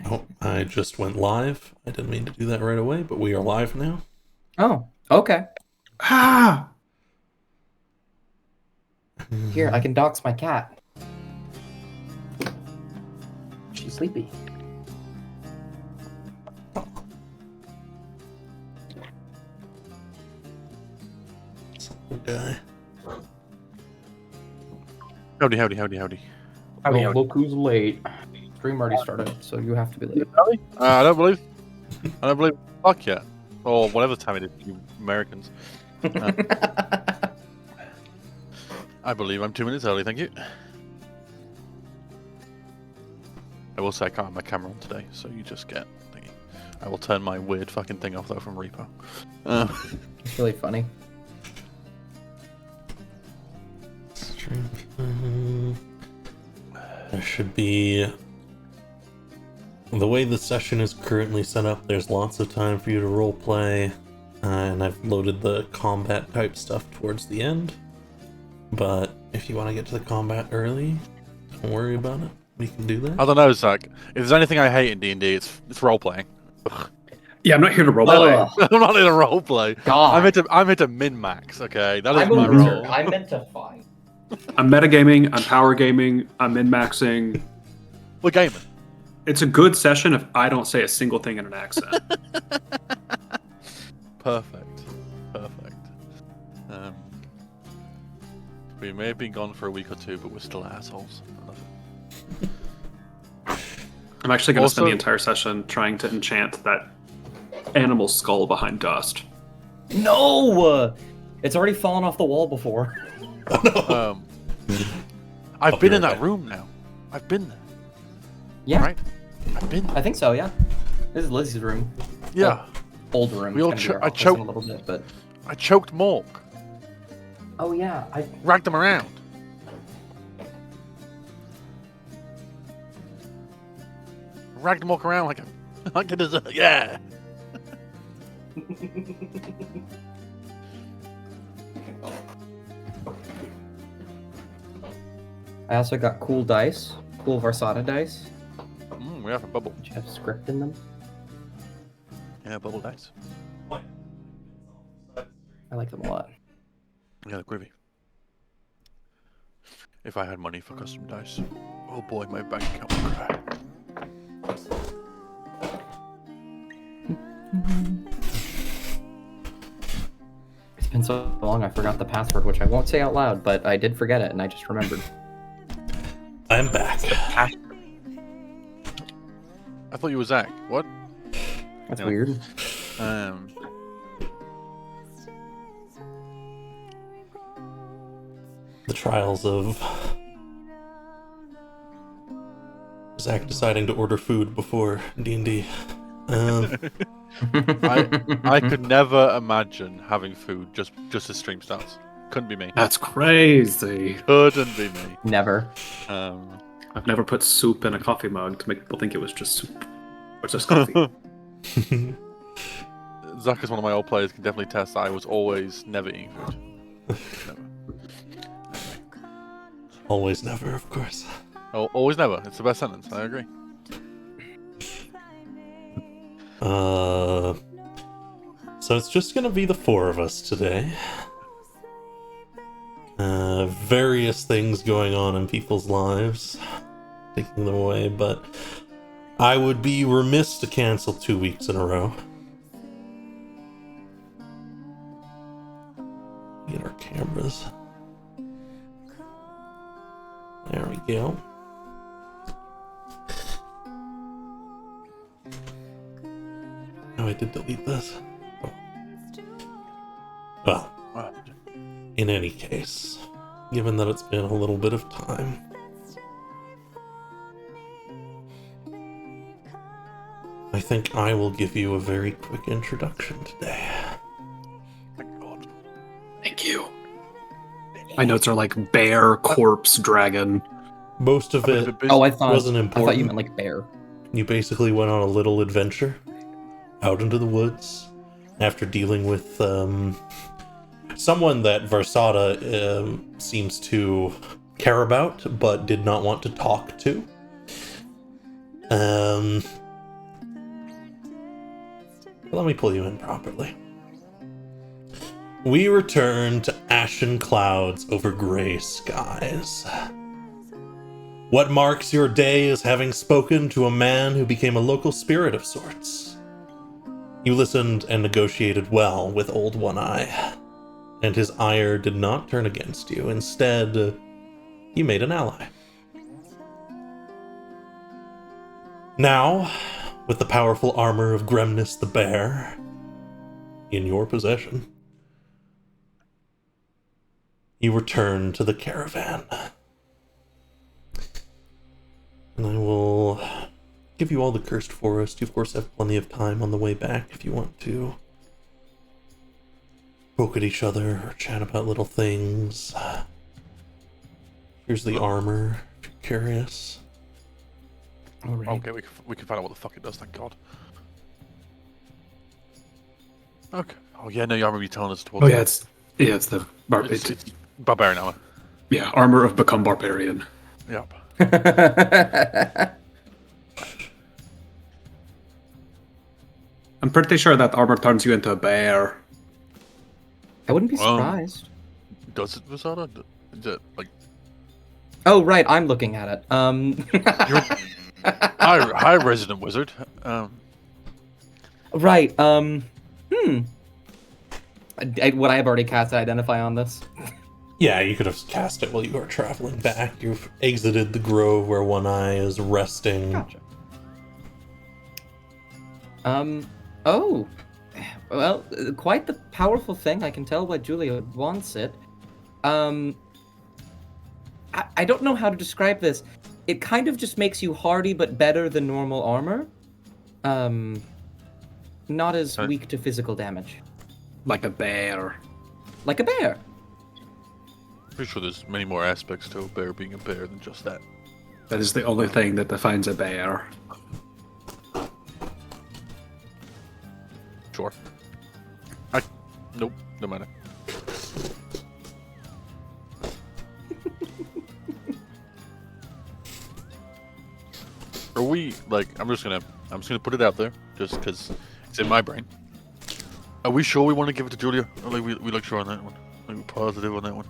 Oh, I just went live. I didn't mean to do that right away, but we are live now. Oh, okay. Ah! Here, I can dox my cat. She's sleepy. Okay. Howdy, howdy, howdy, howdy. Oh, look who's late. Stream already started, so you have to be late. Howdy? I don't believe fuck yet. Or whatever time it is, you Americans. I believe I'm 2 minutes early, thank you. I will say I can't have my camera on today, so you just get thingy. I will turn my weird fucking thing off though from Repo. It's really funny. There should be... The way the session is currently set up, there's lots of time for you to roleplay, and I've loaded the combat type stuff towards the end. But if you want to get to the combat early, don't worry about it. We can do that. I don't know, Zach. If there's anything I hate in D&D, it's role playing. Yeah, I'm not here to roleplay. Ugh. I'm not in a role play. God. I'm here to min max. Okay, that is I'm a my loser. role. I'm meant to fight. I'm metagaming, I'm power gaming, I'm min-maxing. We're gaming. It's a good session if I don't say a single thing in an accent. Perfect. Um, we may have been gone for a week or two, but we're still assholes. I love it. I'm actually going to spend Also- the entire session trying to enchant that animal skull behind Dust. No! It's already fallen off the wall before. I've I'll been be in right that back. room now. I've been there. Yeah, Right? I've been there. I think so, yeah. This is Lizzie's room. Yeah. Old room. We all It's gonna be our I office choked- in a little bit, but... I choked Mork. Oh, yeah. Ragged him around. Ragged Mork around like a dessert. Yeah. I also got cool dice. Cool Varsada dice. We have a bubble. Which have script in them. Yeah, bubble dice. I like them a lot. Yeah, they're groovy. If I had money for custom dice, oh boy, my bank account would cry. It's been so long, I forgot the password, which I won't say out loud, but I did forget it, and I just remembered. I'm back. I thought you were Zach. What? That's Yeah. weird. The trials of Zach deciding to order food before D&D. I could never imagine having food just as stream starts. Couldn't be me. That's crazy. Couldn't be me. Never. I've never put soup in a coffee mug to make people think it was just soup. Or just coffee. Zach is one of my old players. Can definitely test that I was always never eating food. Never. Always never, of course. Oh, always never. It's the best sentence. I agree. So it's just gonna be the four of us today. Various things going on in people's lives, taking them away, but I would be remiss to cancel 2 weeks in a row. Get our cameras. There we go. Oh, I did delete this. Oh. Well, in any case, given that it's been a little bit of time, I think I will give you a very quick introduction today. Thank God. Thank you. My notes are like bear, corpse, dragon. Most of it Oh, I thought wasn't I important. thought you meant like bear. You basically went on a little adventure out into the woods after dealing with someone that Varsada seems to care about but did not want to talk to. Let me pull you in properly. We return to ashen clouds over gray skies. What marks your day is having spoken to a man who became a local spirit of sorts. You listened and negotiated well with Old One Eye, and his ire did not turn against you. Instead, you made an ally. Now, with the powerful armor of Gremnus the Bear in your possession, you return to the caravan. And I will give you all the Cursed Forest. You, of course, have plenty of time on the way back if you want to poke at each other or chat about little things. Here's the armor, if you're curious. All right. Okay, we can find out what the fuck it does, thank God. Okay. Oh yeah, no, you remember you telling us towards Oh yeah, it's the it's barbarian armor. yeah, armor of become barbarian. Yep. I'm pretty sure that armor turns you into a bear. I wouldn't be surprised. Does it, Visada? Is it like Oh, right, I'm looking at it. you're hi resident wizard? Right, would I have already cast Identify on this? Yeah, you could have cast it while you were traveling back. You've exited the grove where One Eye is resting. Gotcha. Oh. Well, quite the powerful thing. I can tell why Julia wants it. I don't know how to describe this. It kind of just makes you hardy, but better than normal armor. Not as weak to physical damage. Like a bear. Like a bear. Pretty sure there's many more aspects to a bear being a bear than just that. That is the only thing that defines a bear. Sure. Nope, no matter. Are we like? I'm just gonna put it out there, just because it's in my brain. Are we sure we want to give it to Julia? Or like we look sure on that one. Like we're positive on that one.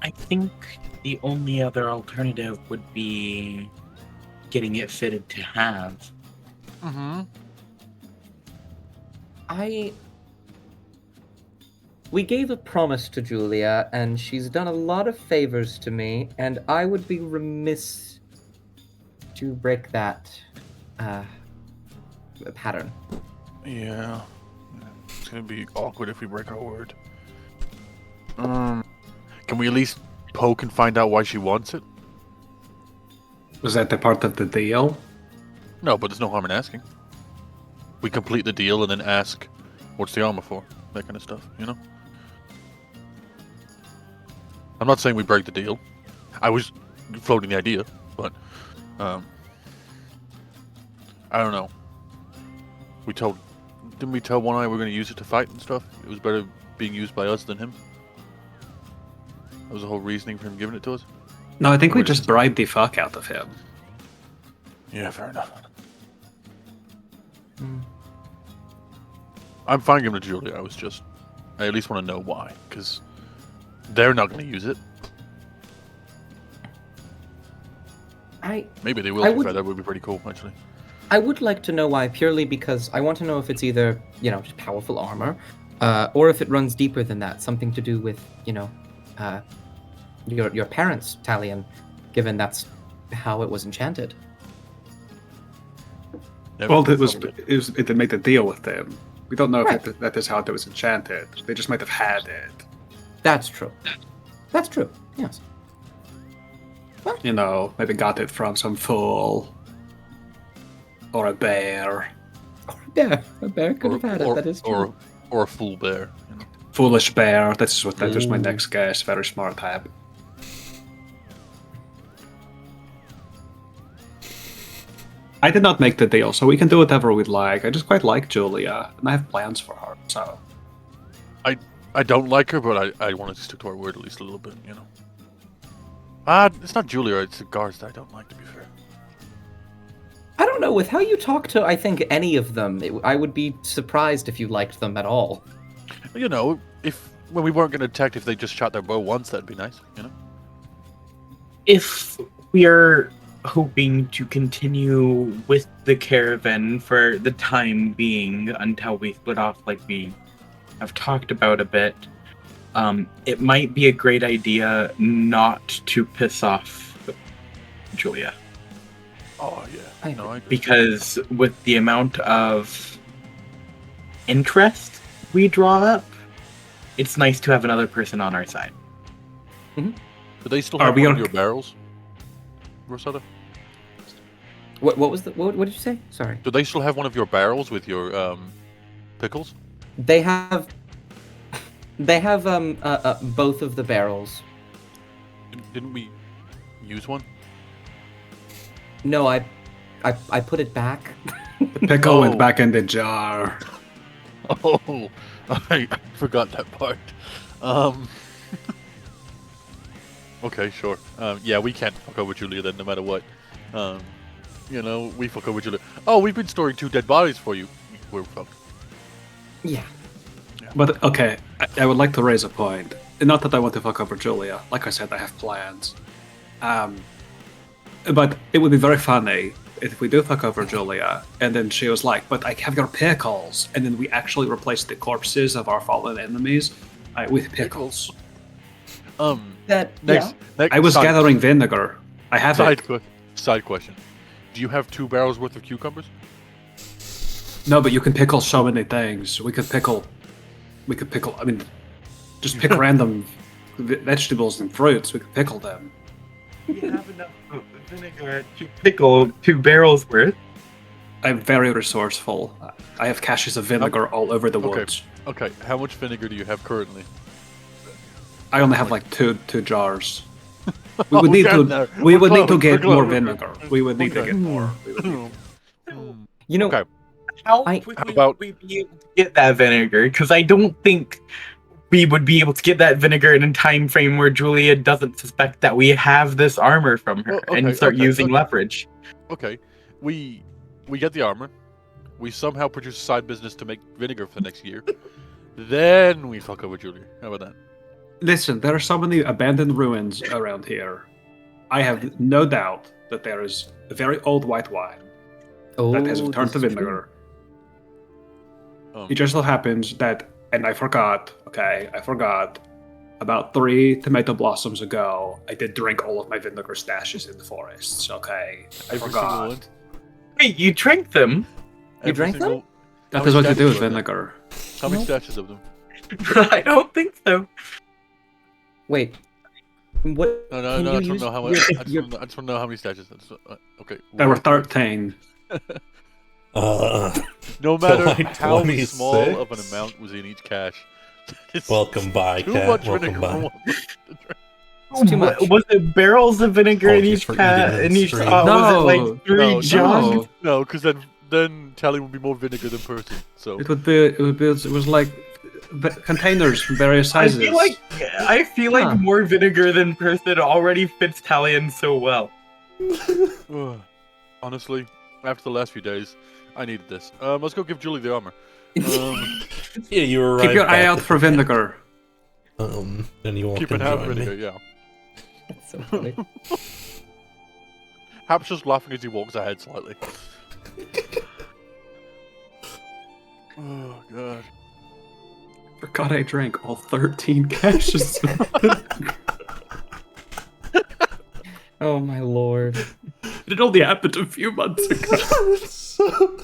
I think the only other alternative would be getting it fitted to have. Mm-hmm. We gave a promise to Julia, and she's done a lot of favors to me, and I would be remiss to break that pattern. Yeah. It's gonna be awkward if we break our word. Can we at least poke and find out why she wants it? Was that the part of the deal? No, but there's no harm in asking. We complete the deal and then ask, what's the armor for? That kind of stuff, you know? I'm not saying we break the deal. I was floating the idea, but I don't know. Didn't we tell One Eye we're going to use it to fight and stuff? It was better being used by us than him. That was the whole reasoning for him giving it to us. No, I think we just bribed the fuck out of him. Yeah, fair enough. I'm fine giving it to Julia. I at least want to know why, because they're not going to use it. Maybe they will. That would be pretty cool, actually. I would like to know why, purely because I want to know if it's either, just powerful armor, or if it runs deeper than that, something to do with, your parents' Talion, given that's how it was enchanted. Well, it made a deal with them. We don't know if that is how it was enchanted. They just might have had it. That's true. That's true, yes. Well, maybe got it from some fool. Or a bear. A bear could have had it, that is true. Or a fool bear. Foolish bear, that is my next guess. Very smart hab. I did not make the deal, so we can do whatever we'd like. I just quite like Julia, and I have plans for her, so... I don't like her, but I want to stick to our word at least a little bit, It's not Julia, it's the guards that I don't like, to be fair. I don't know know. With how you talk to, I think, any of them, I would be surprised if you liked them at all. You know, when we weren't going to detect if they just shot their bow once, that'd be nice. You know. If we are hoping to continue with the caravan for the time being until we split off, like we have talked about a bit, it might be a great idea not to piss off Julia. Oh yeah. I No, I agree. Because with the amount of interest we draw up, it's nice to have another person on our side. Do they still Are have we one of on- your barrels, Rosetta? What was the what did you say? Sorry. Do they still have one of your barrels with your pickles? They have both of the barrels. Didn't we use one? No, I put it back. The pickle Oh. went back in the jar. Oh, I forgot that part. Okay, sure. Yeah, we can't fuck over Julia then, no matter what. You know, we fuck over Julia. Oh, we've been storing 2 dead bodies for you. We're fucked. Yeah. But okay, I would like to raise a point. Not that I want to fuck over Julia. Like I said, I have plans. But it would be very funny if we do fuck over Julia, and then she was like, "But I have your pickles," and then we actually replace the corpses of our fallen enemies with pickles. That Next, next I was side, gathering vinegar. I have it. Side question. Do you have 2 barrels worth of cucumbers? No, but you can pickle so many things. We could pickle. I mean, just pick random vegetables and fruits. We could pickle them. We have enough vinegar to pickle 2 barrels worth. I'm very resourceful. I have caches of vinegar all over the Okay. woods. Okay, how much vinegar do you have currently? I only have like two jars. We would need getting to. there. We We're would need to close, get we're more close. vinegar. We would need to Okay. get more. We would need- You know, Okay. How I- quickly How about- would we be able to get that vinegar? Because I don't think we would be able to get that vinegar in a time frame where Julia doesn't suspect that we have this armor from her Well, and okay, start okay, using okay. leverage. Okay, we get the armor. We somehow produce a side business to make vinegar for the next year. Then we fuck over Julia. How about that? Listen, there are so many abandoned ruins around here. I have no doubt that there is a very old white wine that has returned to this is true. vinegar. Um, It just so happens that, and I forgot, about 3 tomato blossoms ago, I did drink all of my vinegar stashes in the forests, okay? I every single forgot. one. Wait, you drank them? Every drank them? single- That How is many what you do with stashes are there? vinegar. How many Nope. stashes of them? I don't think so. Wait. What? No, no, Can no. I you just want use to know how your- much. I your- just want to know how many stashes. Okay. There were 13. No matter July how 26th. small of an amount was in each cache. it's Welcome by, too cat. much Welcome vinegar by. for one person to drink. It's too much. Was it barrels of vinegar in Apologies each for cat? eating in In each stream. was it No, like 3 no, jugs? No, No, because then Tally would be more vinegar than person. So it was like containers from various I sizes. feel like Huh. more vinegar than person already fits Talion so well. Ugh. Honestly, after the last few days, I needed this. Let's go give Julie the armor. Yeah, you arrived Keep your eye back out at for the camp, vinegar. and you won't Keep it half join vinegar, me. yeah. That's so funny. Hap's just laughing as he walks ahead slightly. Oh god. Forgot I drank all 13 caches. Oh my lord. It only happened a few months ago.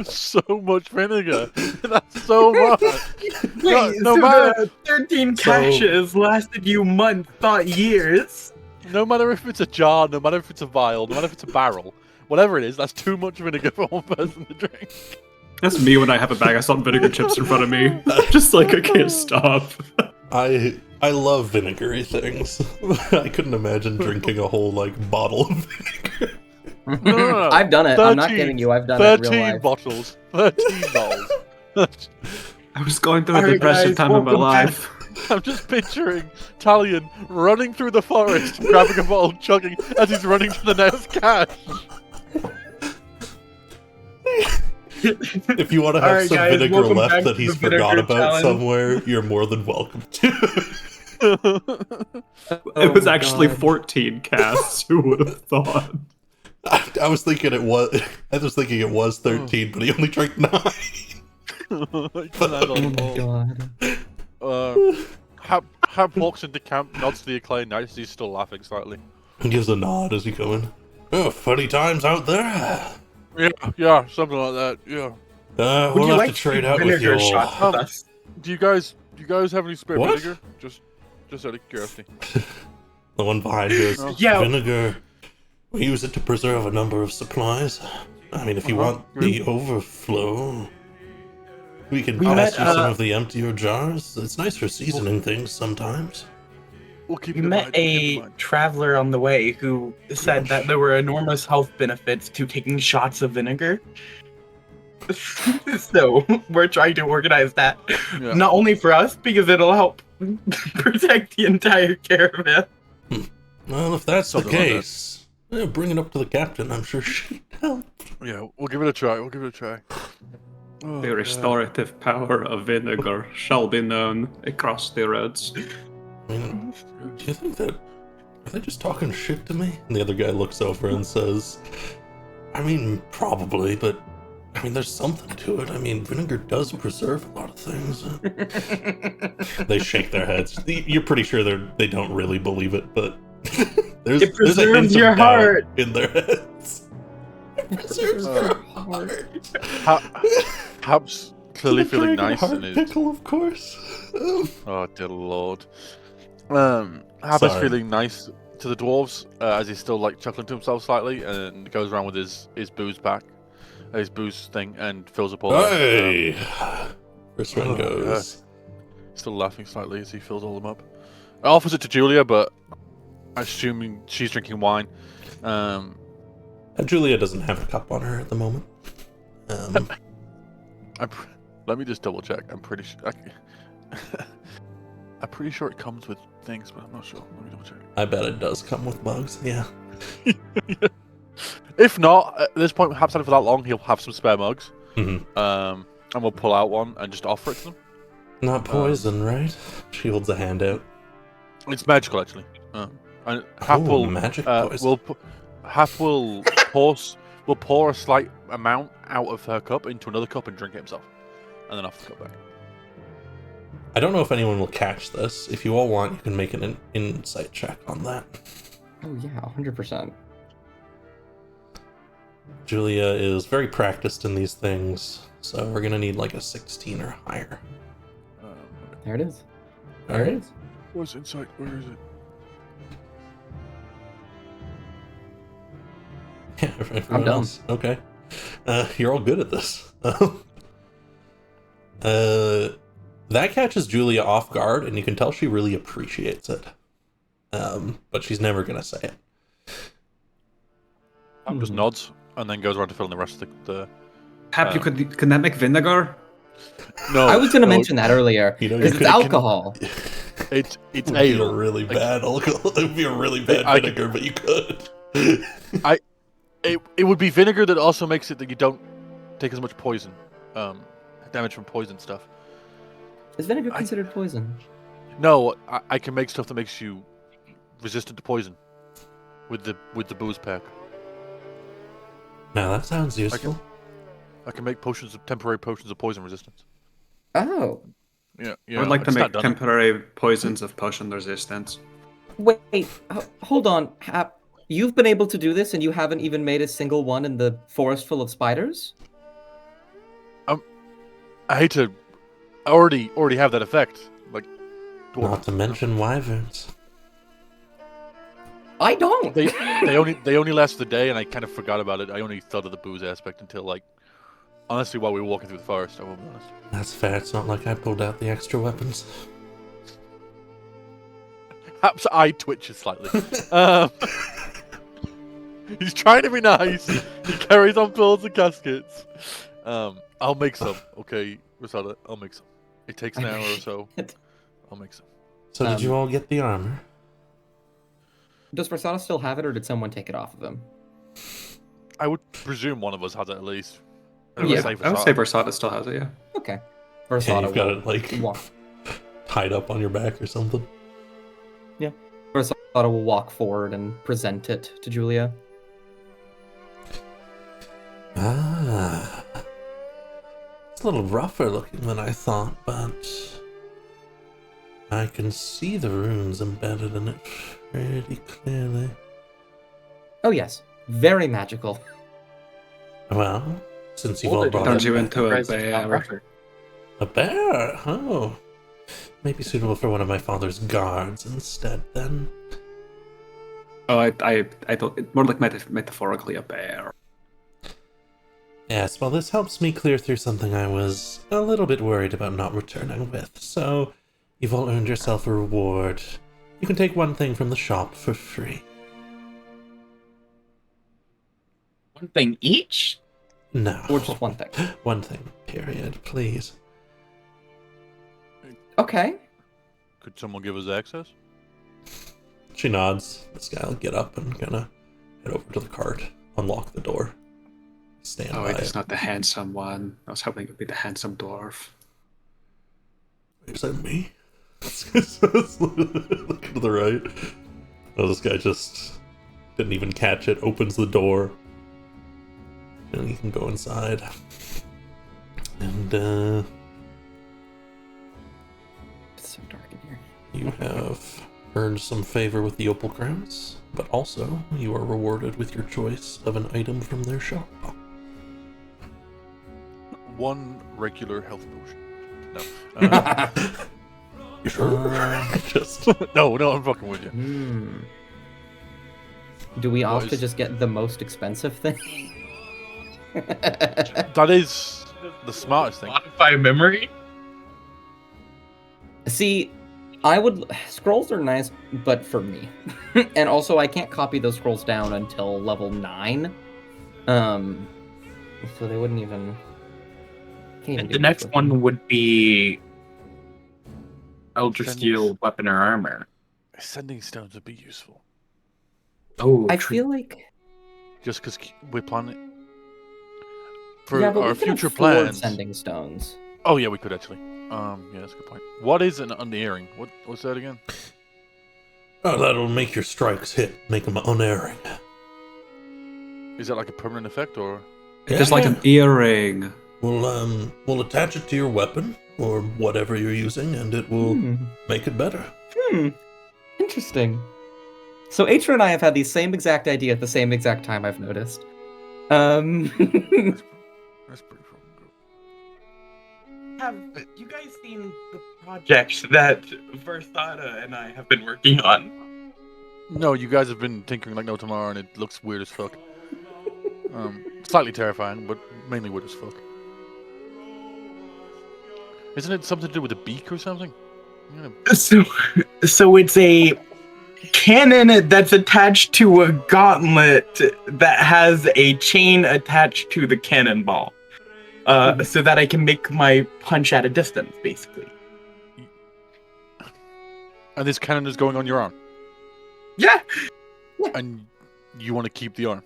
So much vinegar. That's so much. Wait, no so matter- the 13 So- caches lasted you months, not years. No matter if it's a jar, no matter if it's a vial, no matter if it's a barrel, whatever it is, that's too much vinegar for one person to drink. That's me when I have a bag of salt and vinegar chips in front of me. I'm just like, I can't stop. I love vinegary things. I couldn't imagine drinking a whole bottle of vinegar. No. I've done it. I'm not 13 kidding you. I've done it in real 13 life. bottles. 13 bottles. I was going through a Alright, depressive guys, time in my welcome back. life. I'm just picturing Talion running through the forest, grabbing a bottle, chugging as he's running to the next cache. If you want to have Alright, some guys, vinegar welcome left back that to he's the vinegar forgot about challenge. somewhere, you're more than welcome to. It was Oh, actually God. 14 casts. Who would have thought? I was thinking it was. I was thinking it was 13, but he only drank 9. Oh my God. Hap walks into camp, nods to the acclaimed knights. He's still laughing slightly. He gives a nod as he go in. Oh, funny times out there. Yeah, something like that. Yeah. Would We'll you have like to trade to out with vinegar you. shots with us? Do you guys have any spare What? vinegar? Just out of curiosity. The one behind you is Yeah. vinegar. We use it to preserve a number of supplies. I mean, if you want the overflow, we can We pass met, you some of the emptier jars. It's nice for seasoning things sometimes. We'll keep We it in met mind. We'll keep it in a mind. traveler on the way who said that there were enormous health benefits to taking shots of vinegar. So we're trying to organize that, Yeah. not only for us, because it'll help protect the entire caravan. Well, if that's Something the like that. case, bring it up to the captain. I'm sure she'd help. Yeah, we'll give it a try. Oh, The God. restorative power of vinegar shall be known across the roads. I mean, do you think that... Are they just talking shit to me? And the other guy looks over and says, I mean, probably, but... I mean, there's something to it. I mean, vinegar does preserve a lot of things. They shake their heads. You're pretty sure they don't really believe it, but... there's It a preserves hint of your doubt heart. in their heads. It preserves your heart. Hap's clearly The feeling dragon nice heart and is. pickle, of course. Oh dear lord. Hap is Sorry. feeling nice to the dwarves as he's still like chuckling to himself slightly and goes around with his booze pack, his booze thing, and fills up all. Hey! First one Oh, goes. Still laughing slightly as he fills all them up. Offers it to Julia, but assuming she's drinking wine. Julia doesn't have a cup on her at the moment. Let me just double check. I'm pretty sure. I'm pretty sure it comes with things, but I'm not sure. Let me double check. I bet it does come with bugs, yeah. If not, at this point, perhaps had it for that long, he'll have some spare mugs. Mhm. And we'll pull out one and just offer it to them. Not poison, right? She holds a hand out. It's magical, actually. And Hap Oh, will magic poison. Hap will pour a slight amount out of her cup into another cup and drink it himself, and then off the cup back. I don't know if anyone will catch this. If you all want, you can make an insight check on that. Oh yeah, 100%. Julia is very practiced in these things, so we're gonna need like a 16 or higher. There it is. All There it right. is. What's insight? Where is it? Yeah, everyone done. else. Okay. You're all good at this. That catches Julia off guard, and you can tell she really appreciates it. But she's never gonna say it. Hap just nods and then goes around to fill in the rest of the. Hap, you can that make vinegar? No, I was going to no, mention that earlier. You know, you Because it's could've- alcohol. It's It would be a ale. really bad alcohol. It would be a really bad I- vinegar, but you could. It would be vinegar that also makes it that you don't take as much poison, damage from poison stuff. Is vinegar considered poison? No, I can make stuff that makes you resistant to poison with the booze pack. Now that sounds useful. I can make temporary potions of poison resistance. Oh. Yeah, I would like to it's make not done. temporary poisons of potion resistance. Wait, hold on. You've been able to do this and you haven't even made a single one in the forest full of spiders? I hate to. I already have that effect. Like, Not to mention wyverns. I don't. they only last the day, and I kind of forgot about it. I only thought of the booze aspect until honestly, while we were walking through the forest. I will be honest. That's fair. It's not like I pulled out the extra weapons. Perhaps eye twitches slightly. He's trying to be nice. He carries on pills and caskets. I'll make some. Okay, Rosada, I'll make some. It takes an hour or so. I'll make some. So did you all get the armor? Does Versada still have it, or did someone take it off of him? I would presume one of us has it at least. Yeah, say I would say Versata. Versata still has it, yeah. Okay. Yeah, Versata you've got will it like walk. tied up on your back or something. Versata will walk forward and present it to Julia. Ah. It's a little rougher looking than I thought, but I can see the runes embedded in it pretty clearly. Oh yes, very magical. Well, since you've Hold all it, brought Turns it, you into a Rise is not bear. rougher. a bear. Oh, maybe suitable for one of my father's guards instead. Then. Oh, I thought it more like metaphorically a bear. Yes, well, this helps me clear through something I was a little bit worried about not returning with. So, you've all earned yourself a reward. You can take one thing from the shop for free. One thing each? No. Or just one thing. One thing, period, please. Okay. Could someone give us access? She nods. This guy will get up and kind of head over to the cart, unlock the door, stand Oh, by it it. is not the handsome one. I was hoping it would be the handsome dwarf. Is that me? Look to the right. Oh, this guy just didn't even catch it, opens the door, and you can go inside. And, It's so dark in here. you have earned some favor with the Opal Crowns, but also you are rewarded with your choice of an item from their shop. One regular health potion. No. You sure? Just No, I'm fucking with you. Hmm. Do we opt to is- just get the most expensive thing? That is the smartest thing. Modify memory? See, I would. Scrolls are nice, but for me. And also, I can't copy those scrolls down until level 9. So they wouldn't even. Can't even And do the much next with one them. would be Elder Sending- Steel weapon or armor. Sending stones would be useful. Oh, I true. feel like. Just because we're planning for Yeah, but our we can future afford plans. sending stones. Oh yeah, we could actually. Yeah, that's a good point. What is an unerring? What's that again? oh, that'll make your strikes hit, make them unerring. Is that like a permanent effect or? Just like an earring. We'll attach it to your weapon or whatever you're using, and it will make it better. Interesting. So Atra and I have had the same exact idea at the same exact time, I've noticed. That's pretty fucking good. Have you guys seen the project that Versata and I have been working on? No, you guys have been tinkering like no tomorrow, and it looks weird as fuck. Slightly terrifying, but mainly weird as fuck. Isn't it something to do with a beak or something? Yeah. So it's a cannon that's attached to a gauntlet that has a chain attached to the cannonball. So that I can make my punch at a distance, basically. And this cannon is going on your arm, Yeah, and you want to keep the arm.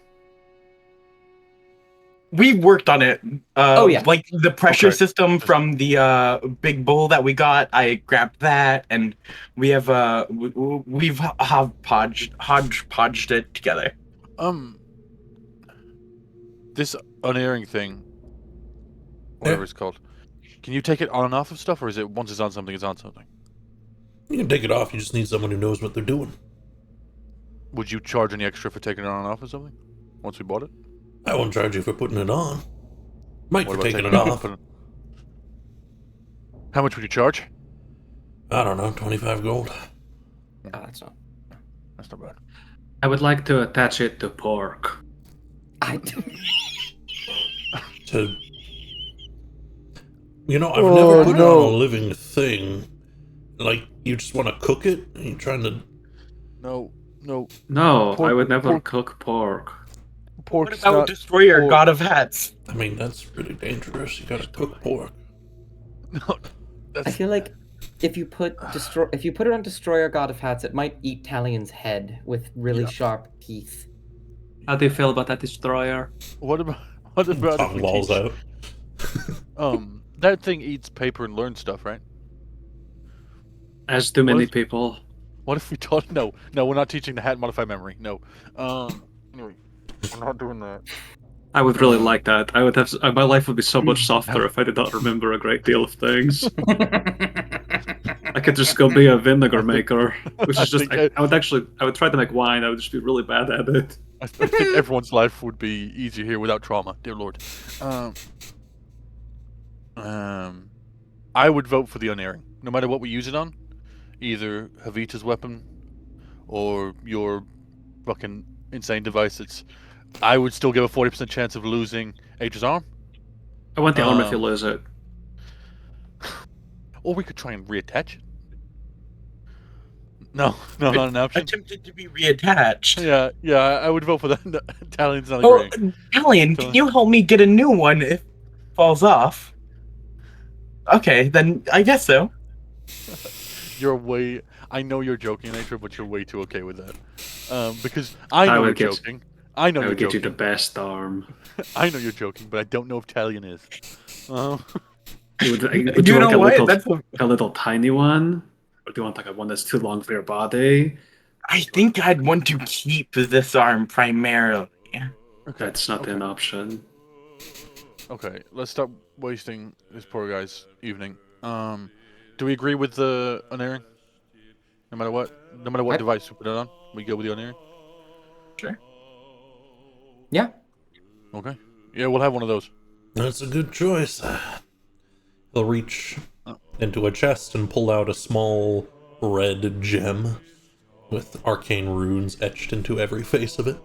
we worked on it. Oh, yeah. Like the pressure Okay. system from the big bull that we got. I grabbed that, and we have we've hodgepodged it together. This unerring thing, whatever it's called, can you take it on and off of stuff, or is it once it's on something, it's on something? You can take it off, you just need someone who knows what they're doing. Would you charge any extra for taking it on and off or something? Once we bought it? I won't charge you for putting it on. Might What for about taking it taking off. How much would you charge? I don't know, 25 gold. Oh, that's not. That's not bad. I would like to attach it to pork. I do. To... You know, I've never put it no. on a living thing. Like, you just want to cook it? Are you trying to... No. No, Pork- I would never pork- cook pork. Pork What about Destroyer, pork. God of Hats? I mean, that's really dangerous. You gotta cook pork. No, I that's... feel like if you put it on Destroyer God of Hats, it might eat Talion's head with really Yeah. sharp teeth. How do you feel about that destroyer? What about if Tongue we walls teach... out. That thing eats paper and learns stuff, right? As do many if- people. What if we taught? No, we're not teaching the hat modify memory. No. Anyway, we're not doing that. I would really like that. I would have my life would be so much softer if I did not remember a great deal of things. I could just go be a vinegar maker, which is just I would try to make wine. I would just be really bad at it. I think everyone's life would be easier here without trauma, dear lord. I would vote for the unerring, no matter what we use it on. Either Havita's weapon or your fucking insane device. I would still give a 40% chance of losing Age's arm. I want the arm if you lose it. Or we could try and reattach it. No, not an option. Attempted to be reattached. Yeah, I would vote for that. Italian's not Oh, agreeing. Italian, can you help me get a new one if it falls off? Okay, then I guess so. I know you're joking, nature, but you're way too okay with that. Because I know you're joking. I know I you're would get you joking. the best arm. I know you're joking, but I don't know if Italian is. Would You you know like what? a little tiny one? Or do you want like a one that's too long for your body? I think I'd want to keep this arm primarily. That's not an option. Okay, let's stop wasting this poor guy's evening. Do we agree with the unerring? No matter what device we put it on, we go with the unerring? Sure. Yeah. Okay. Yeah, we'll have one of those. That's a good choice. He'll reach into a chest and pull out a small red gem with arcane runes etched into every face of it.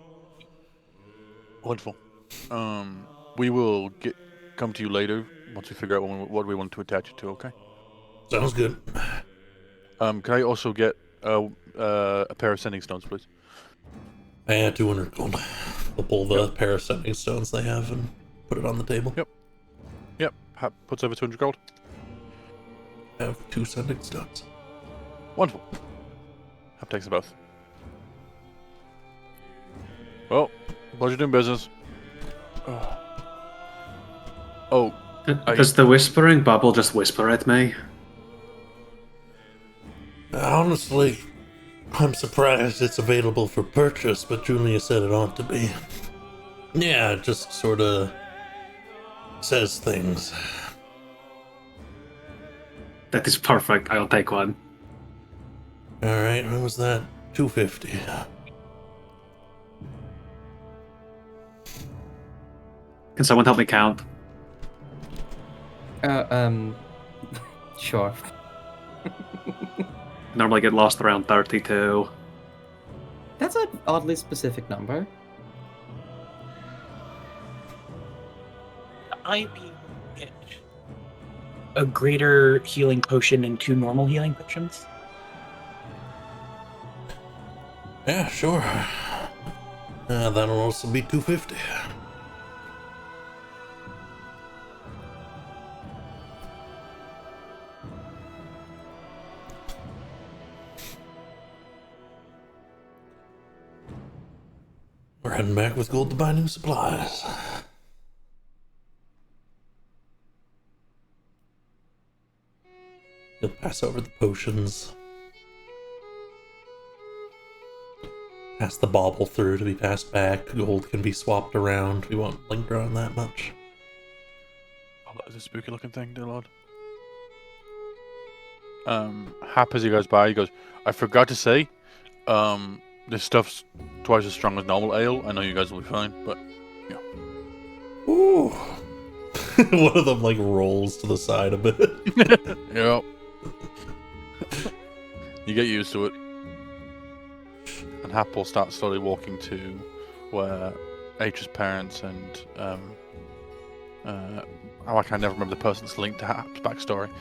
Wonderful. We will come to you later once we figure out what we want to attach it to. Okay. Sounds good. Can I also get a pair of sending stones, please? I had 200 gold. We'll pull the pair of sending stones they have and put it on the table. Yep. Puts over 200 gold. I have 2 sending stones. Wonderful. Hap takes them both. Well, pleasure doing business. Oh. Does the whispering bubble just whisper at me? Honestly, I'm surprised it's available for purchase, but Julia said it ought to be. Yeah, it just sort of says things. That is perfect. I'll take one. Alright, what was that? 250. Can someone help me count? Sure. Normally get lost around 32. That's an oddly specific number. I get a greater healing potion and 2 normal healing potions. Yeah, sure. That'll also be 250. We're heading back with gold to buy new supplies. He'll pass over the potions. Pass the bauble through to be passed back. Gold can be swapped around. We won't linger on that much. Oh, that is a spooky looking thing, dear lord. Hap as he goes by, he goes, I forgot to say, this stuff's twice as strong as normal ale. I know you guys will be fine, but yeah. Ooh. One of them like rolls to the side a bit. Yep. You get used to it. And Hap will start slowly walking to where H's parents and I can never remember the person's link to Hap's backstory.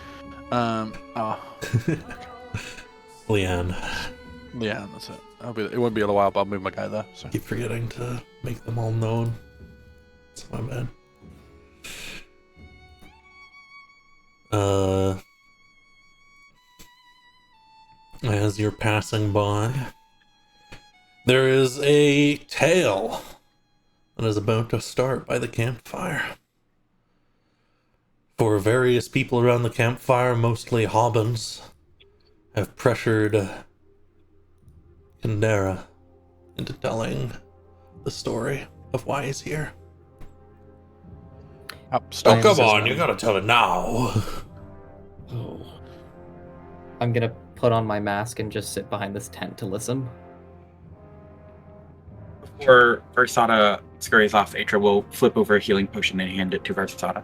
Leanne. Yeah, that's it. It won't be a while, but I'll move my guy there. So. Keep forgetting to make them all known. It's my bad. As you're passing by, there is a tale that is about to start by the campfire. For various people around the campfire, mostly Hobbins, have pressured Kandera into telling the story of why he's here. Stop. Oh, come so on, sorry. you gotta tell it now. I'm gonna put on my mask and just sit behind this tent to listen. Before Versada scurries off, Atra will flip over a healing potion and hand it to Versada.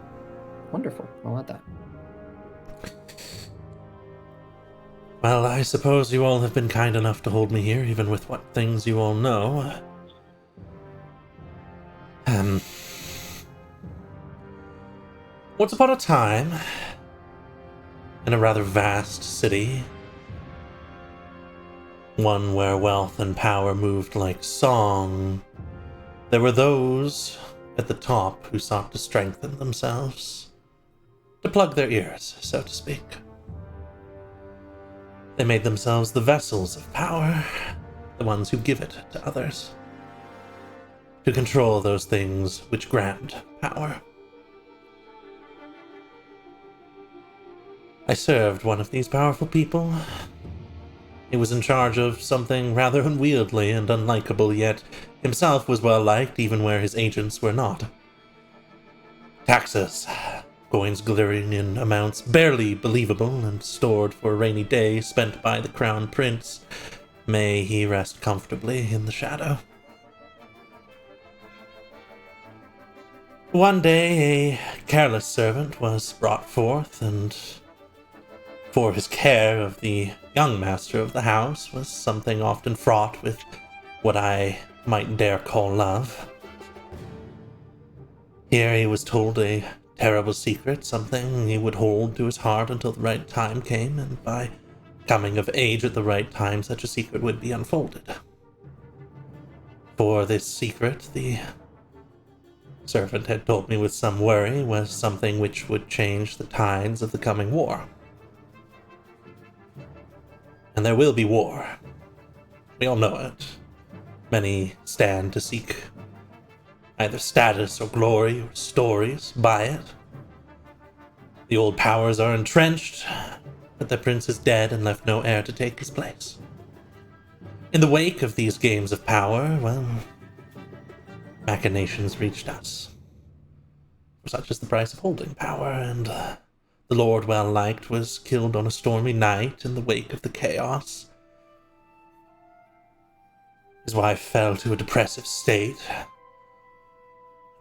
Wonderful. I want that. Well, I suppose you all have been kind enough to hold me here, even with what things you all know. Once upon a time, in a rather vast city, one where wealth and power moved like song, there were those at the top who sought to strengthen themselves, to plug their ears, so to speak. They made themselves the vessels of power, the ones who give it to others, to control those things which grant power. I served one of these powerful people. He was in charge of something rather unwieldy and unlikable, yet himself was well liked even where his agents were not. Taxes, coins glittering in amounts barely believable and stored for a rainy day spent by the crown prince. May he rest comfortably in the shadow. One day, a careless servant was brought forth, and for his care of the young master of the house was something often fraught with what I might dare call love. Here he was told a terrible secret, something he would hold to his heart until the right time came, and by coming of age at the right time, such a secret would be unfolded. For this secret, the servant had told me with some worry, was something which would change the tides of the coming war. And there will be war. We all know it. Many stand to seek either status or glory or stories by it. The old powers are entrenched, but the prince is dead and left no heir to take his place. In the wake of these games of power, well, machinations reached us. For such is the price of holding power, and the Lord well-liked was killed on a stormy night in the wake of the chaos. His wife fell to a depressive state,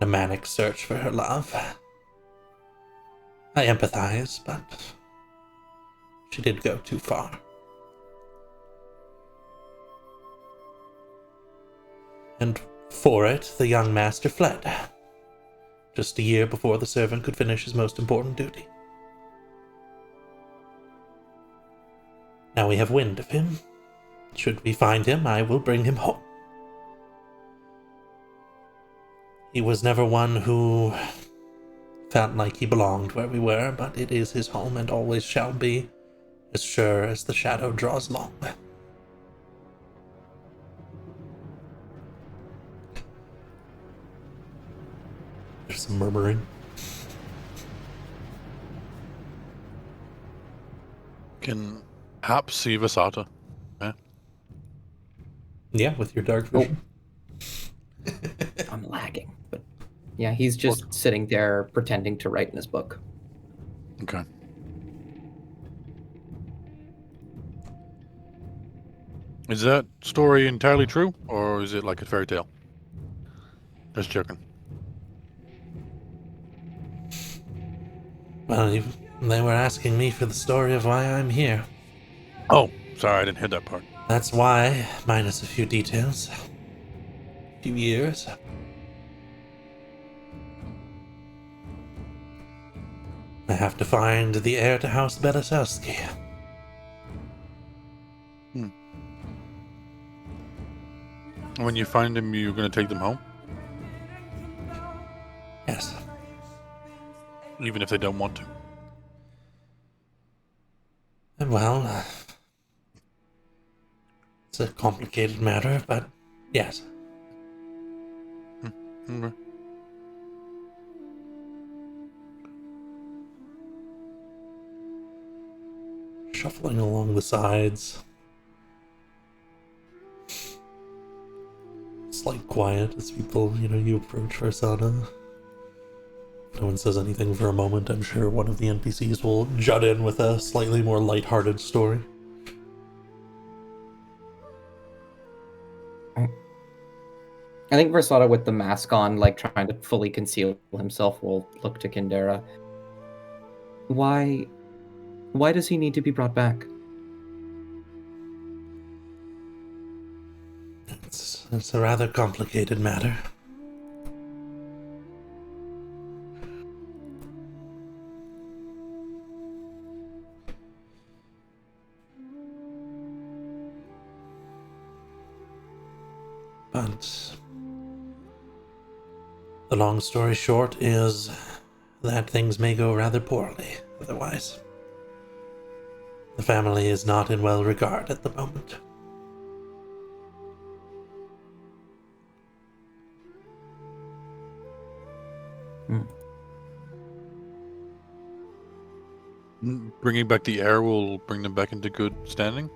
in a manic search for her love. I empathize, but she did go too far. And for it, the young master fled, just a year before the servant could finish his most important duty. Now we have wind of him. Should we find him, I will bring him home. He was never one who felt like he belonged where we were, but it is his home and always shall be, as sure as the shadow draws long. There's some murmuring. Can Hap see Vasata? Yeah, with your dark vision. I'm lagging, but yeah, he's just sitting there pretending to write in his book. Okay. Is that story entirely true, or is it like a fairy tale? Just joking. Well, they were asking me for the story of why I'm here. Oh, sorry, I didn't hear that part. That's why, minus a few details. A few years. I have to find the heir to House Belisowski. When you find them, you're going to take them home? Yes. Even if they don't want to? Well, it's a complicated matter, but yes. Okay. shuffling along the sides. Slight quiet as people, you approach Versada. No one says anything for a moment. I'm sure one of the NPCs will jut in with a slightly more lighthearted story. I think Versada, with the mask on, like trying to fully conceal himself, will look to Kindera. Why does he need to be brought back? It's a rather complicated matter. But the long story short is that things may go rather poorly otherwise. The family is not in well regard at the moment. Bringing back the heir will bring them back into good standing.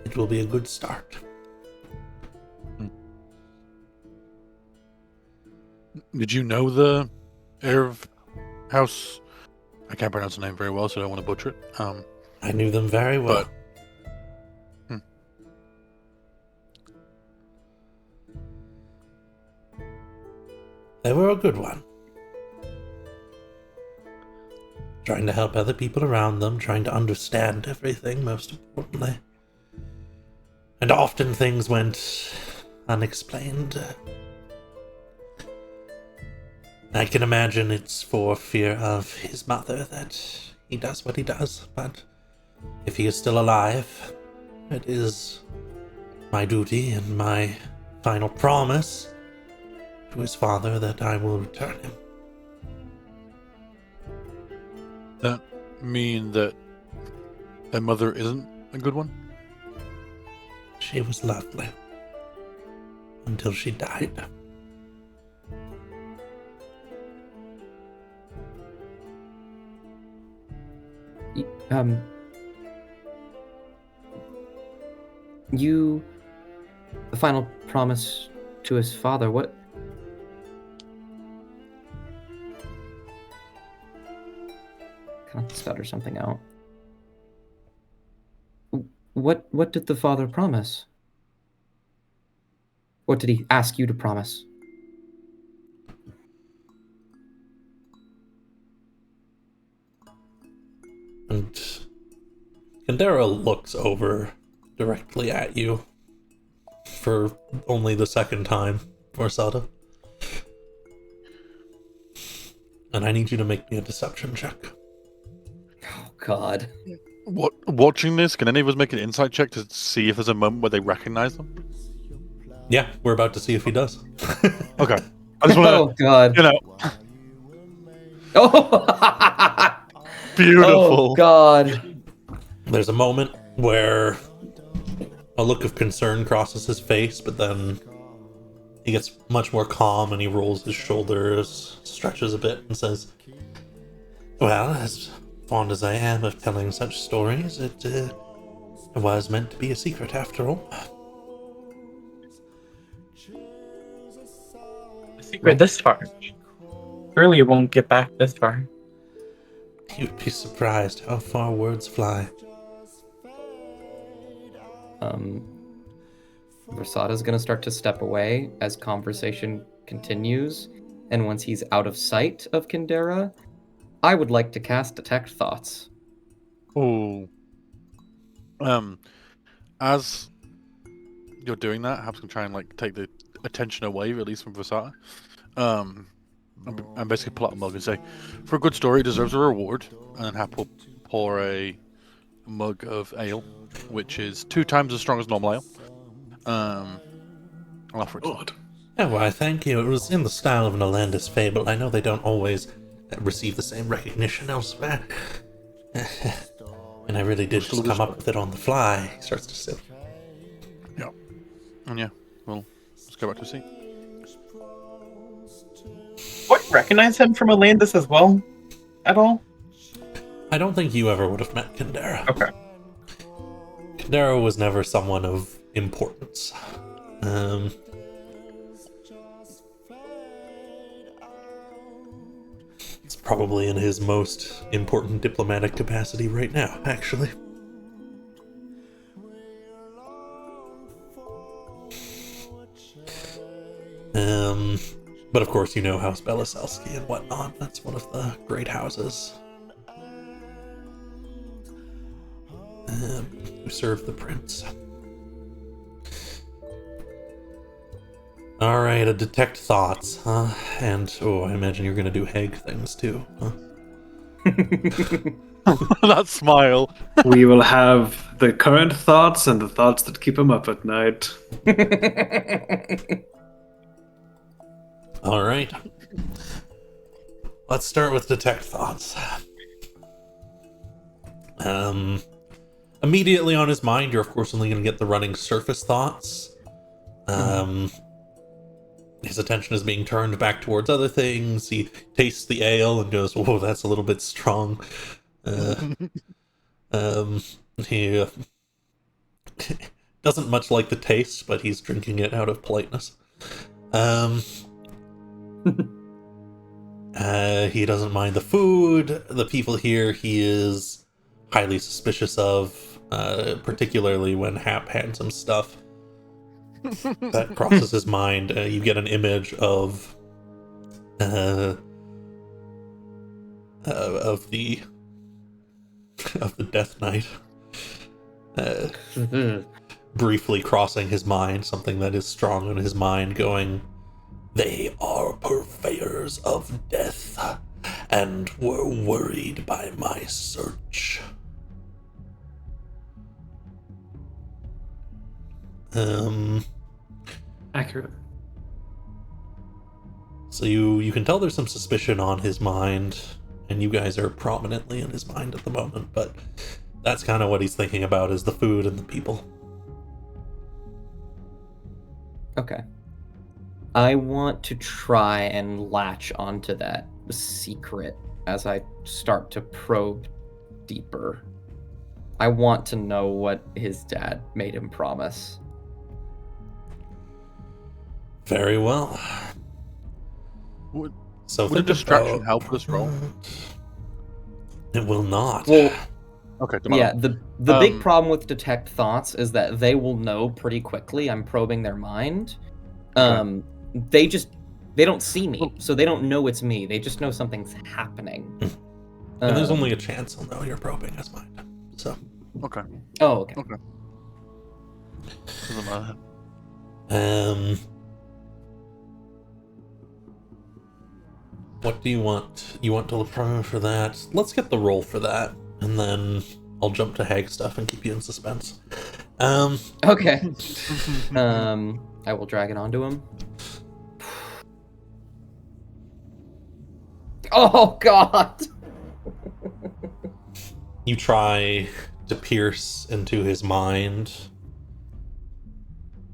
It will be a good start. Did you know the heir of House? I can't pronounce the name very well, so I don't want to butcher it. I knew them very well. They were a good one. Trying to help other people around them, trying to understand everything, most importantly. And often things went unexplained. I can imagine it's for fear of his mother that he does what he does, but if he is still alive, it is my duty and my final promise to his father that I will return him. That mean that their mother isn't a good one? She was lovely. Until she died. The final promise to his father, what? Kind of stutter something out. What did the father promise? What did he ask you to promise? And Kindera looks over directly at you for only the second time, Versada. And I need you to make me a deception check. Oh, God. Watching this, can any of us make an insight check to see if there's a moment where they recognize them? Yeah, we're about to see if he does. Okay. I just want to, Oh, God. Oh! Beautiful. Oh, God. There's a moment where a look of concern crosses his face, but then he gets much more calm and he rolls his shoulders, stretches a bit, and says, "Well, as fond as I am of telling such stories, it was meant to be a secret after all." A secret this far. Surely you won't get back this far. You'd be surprised how far words fly. Versada's gonna start to step away as conversation continues, and once he's out of sight of Kindera, I would like to cast Detect Thoughts. Oh. As you're doing that, Hab's gonna try and take the attention away, at least from Versada. I'm basically pull out a mug and say, "For a good story, it deserves a reward." And then Hap will pour a mug of ale, which is 2 times as strong as normal ale. I'll offer it. God. Oh, why, thank you. It was in the style of an Olandis fable. I know they don't always receive the same recognition elsewhere. And I really did just come up with it on the fly. He starts to sip. Yeah. And yeah, well, let's go back to the seat. Would I recognize him from Atlantis as well? At all? I don't think you ever would have met Kendara. Okay. Kendara was never someone of importance. It's probably in his most important diplomatic capacity right now, actually. But of course you know House Belisowski and whatnot. That's one of the great houses. Who served the prince. Alright, a detect thoughts, huh? And, oh, I imagine you're gonna do Hag things too, huh? That smile. We will have the current thoughts and the thoughts that keep him up at night. Alright. Let's start with detect thoughts. Immediately on his mind, you're of course only going to get the running surface thoughts. His attention is being turned back towards other things. He tastes the ale and goes, "Whoa, that's a little bit strong." He doesn't much like the taste, but he's drinking it out of politeness. He doesn't mind the food. The people here he is highly suspicious of, particularly when Hap hands him stuff. That crosses his mind. You get an image of the Death Knight briefly crossing his mind, something that is strong in his mind, going, "They are purveyors of death, and were worried by my search." Accurate. So you can tell there's some suspicion on his mind, and you guys are prominently in his mind at the moment, but that's kind of what he's thinking about, is the food and the people. Okay. I want to try and latch onto that secret as I start to probe deeper. I want to know what his dad made him promise. Very well. So Would a distraction help this roll? It will not. Well, Okay, yeah, the big problem with detect thoughts is that they will know pretty quickly I'm probing their mind. Okay. They don't see me, so they don't know it's me. They just know something's happening. And there's only a chance he'll know you're probing his mind. So. Okay. Oh, okay. Okay. Doesn't matter. What do you want? You want to look for that? Let's get the roll for that, and then I'll jump to Hag stuff and keep you in suspense. Okay. I will drag it onto him. Oh God! You try to pierce into his mind,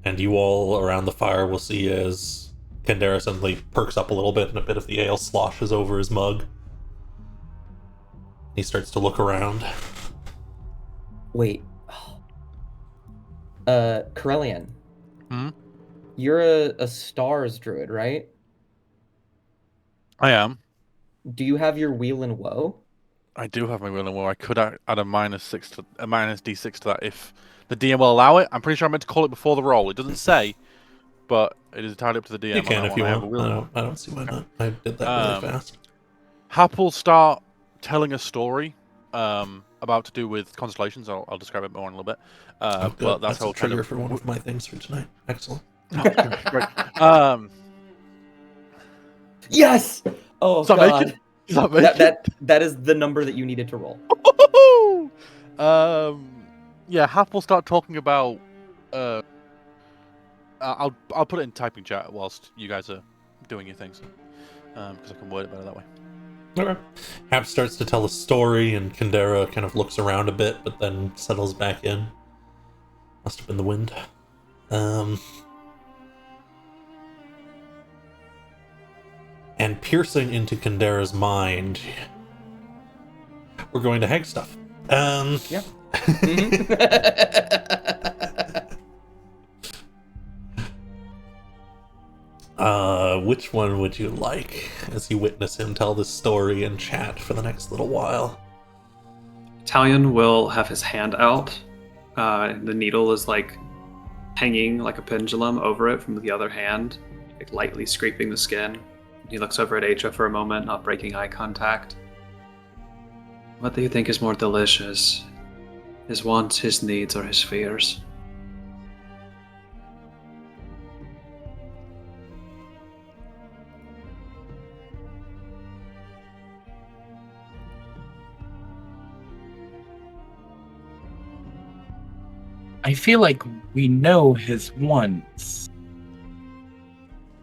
and you all around the fire will see as Kendara suddenly perks up a little bit and a bit of the ale sloshes over his mug. He starts to look around. Wait. Corellian. Hmm? You're a stars druid, right? I am. Do you have your wheel and woe? I do have my will and will. I could add a -6 to a -d6 to that if the DM will allow it. I'm pretty sure I meant to call it before the roll. It doesn't say, but it is tied up to the DM. You can if you I have a want. will and will. I don't see why not. I did that really fast. Hap will start telling a story about to do with constellations. I'll describe it more in a little bit. Oh, good. But That's how a trigger for one of my things for tonight. Excellent. Great. Yes. Oh Does that God. make it? Does that make it? That is the number that you needed to roll. Yeah, Hap will start talking about. I'll put it in typing chat whilst you guys are doing your things, because I can word it better that way. Okay. Hap starts to tell a story, and Kendara kind of looks around a bit, but then settles back in. Must have been the wind. and piercing into Kandera's mind. We're going to hag stuff. Yeah. Mhm. Which one would you like as you witness him tell this story and chat for the next little while? Italian will have his hand out. The needle is like hanging like a pendulum over it from the other hand, like lightly scraping the skin. He looks over at Aja for a moment, not breaking eye contact. What do you think is more delicious? His wants, his needs, or his fears? I feel like we know his wants.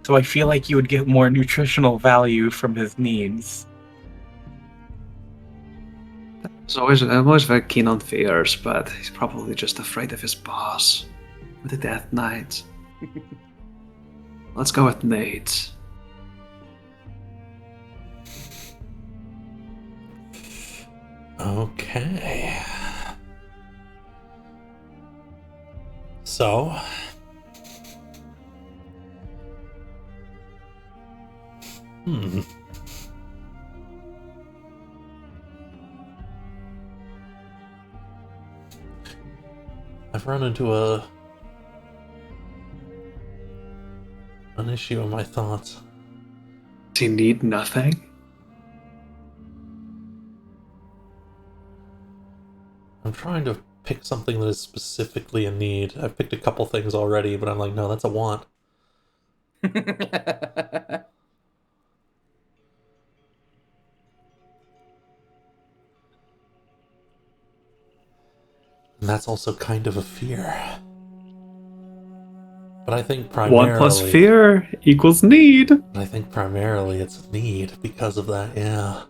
So I feel like you would get more nutritional value from his needs. I'm always very keen on fears, but he's probably just afraid of his boss. With the Death Knight. Let's go with needs. Okay. So, I've run into an issue in my thoughts. Does he need nothing? I'm trying to pick something that is specifically a need. I've picked a couple things already, but I'm like, no, that's a want. And that's also kind of a fear. But I think primarily... 1 plus fear equals need. I think primarily it's a need because of that, yeah.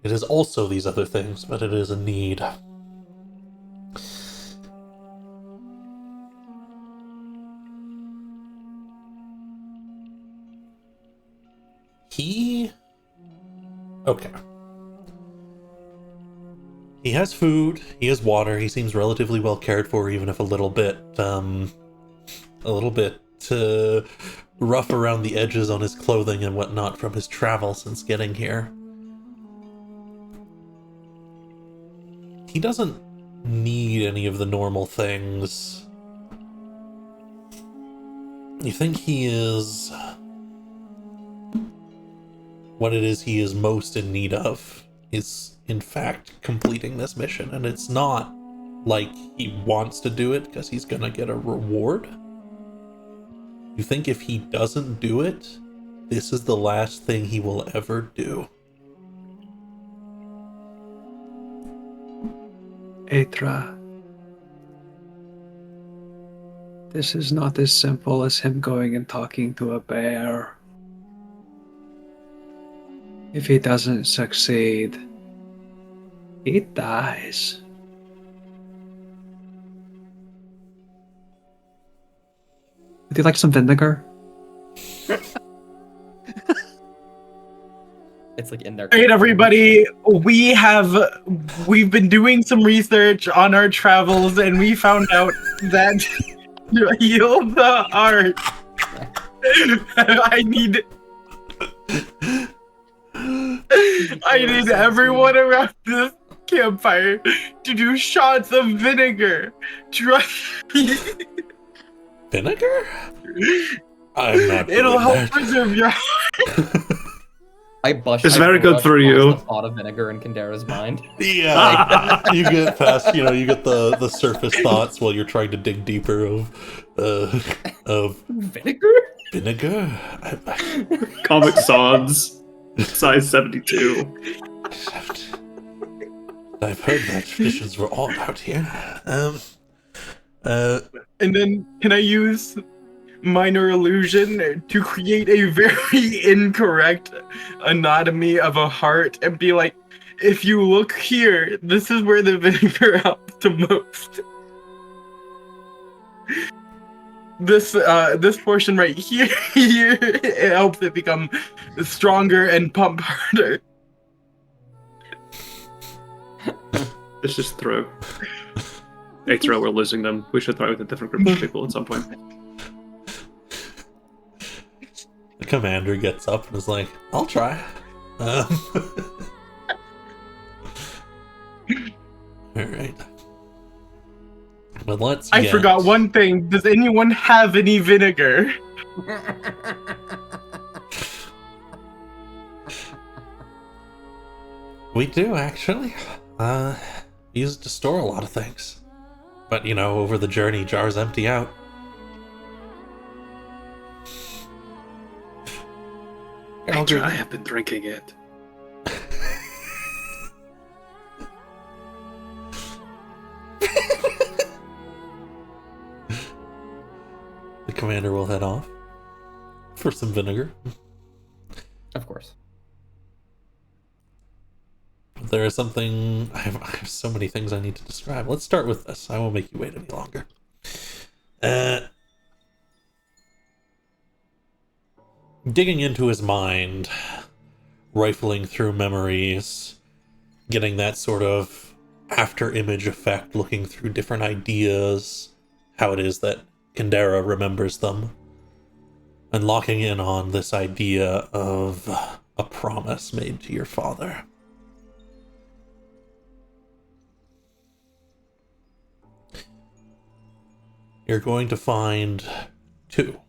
It is also these other things, but it is a need. Okay. He has food, he has water, he seems relatively well cared for, even if a little bit rough around the edges on his clothing and whatnot from his travel since getting here. He doesn't need any of the normal things. You think he is... what it is he is most in need of is, in fact, completing this mission. And it's not like he wants to do it because he's gonna get a reward. You think if he doesn't do it, this is the last thing he will ever do. Aethra. This is not as simple as him going and talking to a bear. If he doesn't succeed, he dies. Would you like some vinegar? It's like in there. Alright, everybody, we've been doing some research on our travels, and we found out that to heal the art, I need everyone around this campfire to do shots of vinegar. Vinegar? I'm not It'll doing help that. preserve your It's very good for you. The thought of vinegar in Kandera's mind. Yeah, you get past, you get the surface thoughts while you're trying to dig deeper of Vinegar? vinegar. Comic Sans, size 72. I've heard that traditions were all out here. And then, can I use minor illusion to create a very incorrect anatomy of a heart and be like, if you look here, this is where the vinegar helps the most. this portion right here, it helps it become stronger and pump harder. Let's just throw. Hey, throw, we're losing them. We should throw with a different group of people at some point. The commander gets up and is like, I'll try. Alright. But let's I forgot one thing. Does anyone have any vinegar? We do, actually. We use it to store a lot of things. But, you know, over the journey, jars empty out. I have been drinking it. The commander will head off for some vinegar. Of course. There is something... I have so many things I need to describe. Let's start with this. I won't make you wait any longer. Digging into his mind, rifling through memories, getting that sort of after-image effect, looking through different ideas, how it is that Kendera remembers them, and locking in on this idea of a promise made to your father. You're going to find two.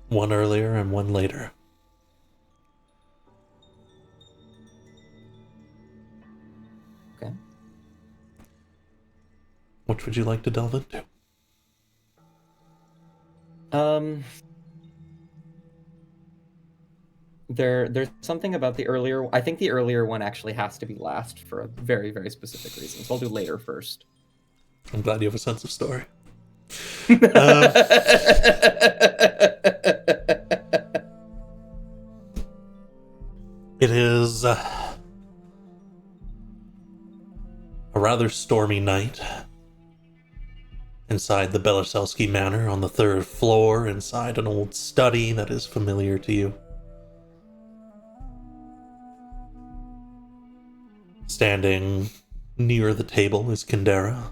One earlier and one later. Okay. Which would you like to delve into? There's something about the earlier. I think the earlier one actually has to be last for a very, very specific reason. So I'll do later first. I'm glad you have a sense of story. It is a rather stormy night inside the Belisowski Manor on the 3rd floor, inside an old study that is familiar to you. Standing near the table is Kendera,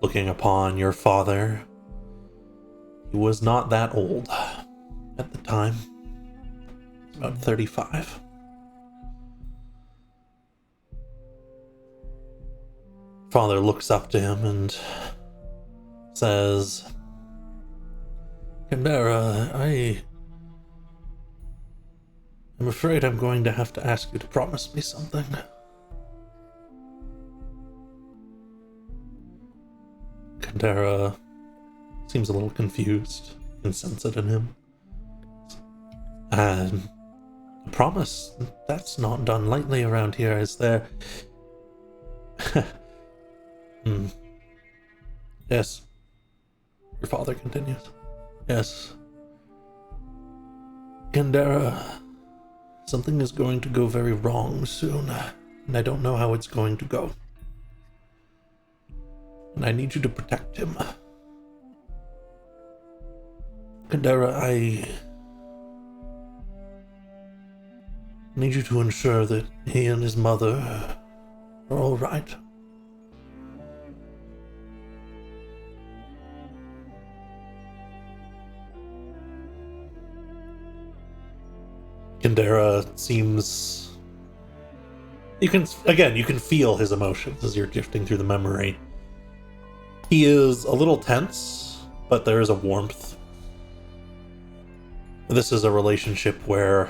looking upon your father. He was not that old at the time. About 35. Father looks up to him and says, Kendera, I'm afraid I'm going to have to ask you to promise me something. Kendera seems a little confused. You can sense it in him. And a promise, that's not done lightly around here, is there? Yes. Your father continues. Yes. Kendera, something is going to go very wrong soon, and I don't know how it's going to go. And I need you to protect him. Kendera, I need you to ensure that he and his mother are all right. Kendera seems... You can feel his emotions as you're drifting through the memory. He is a little tense, but there is a warmth. This is a relationship where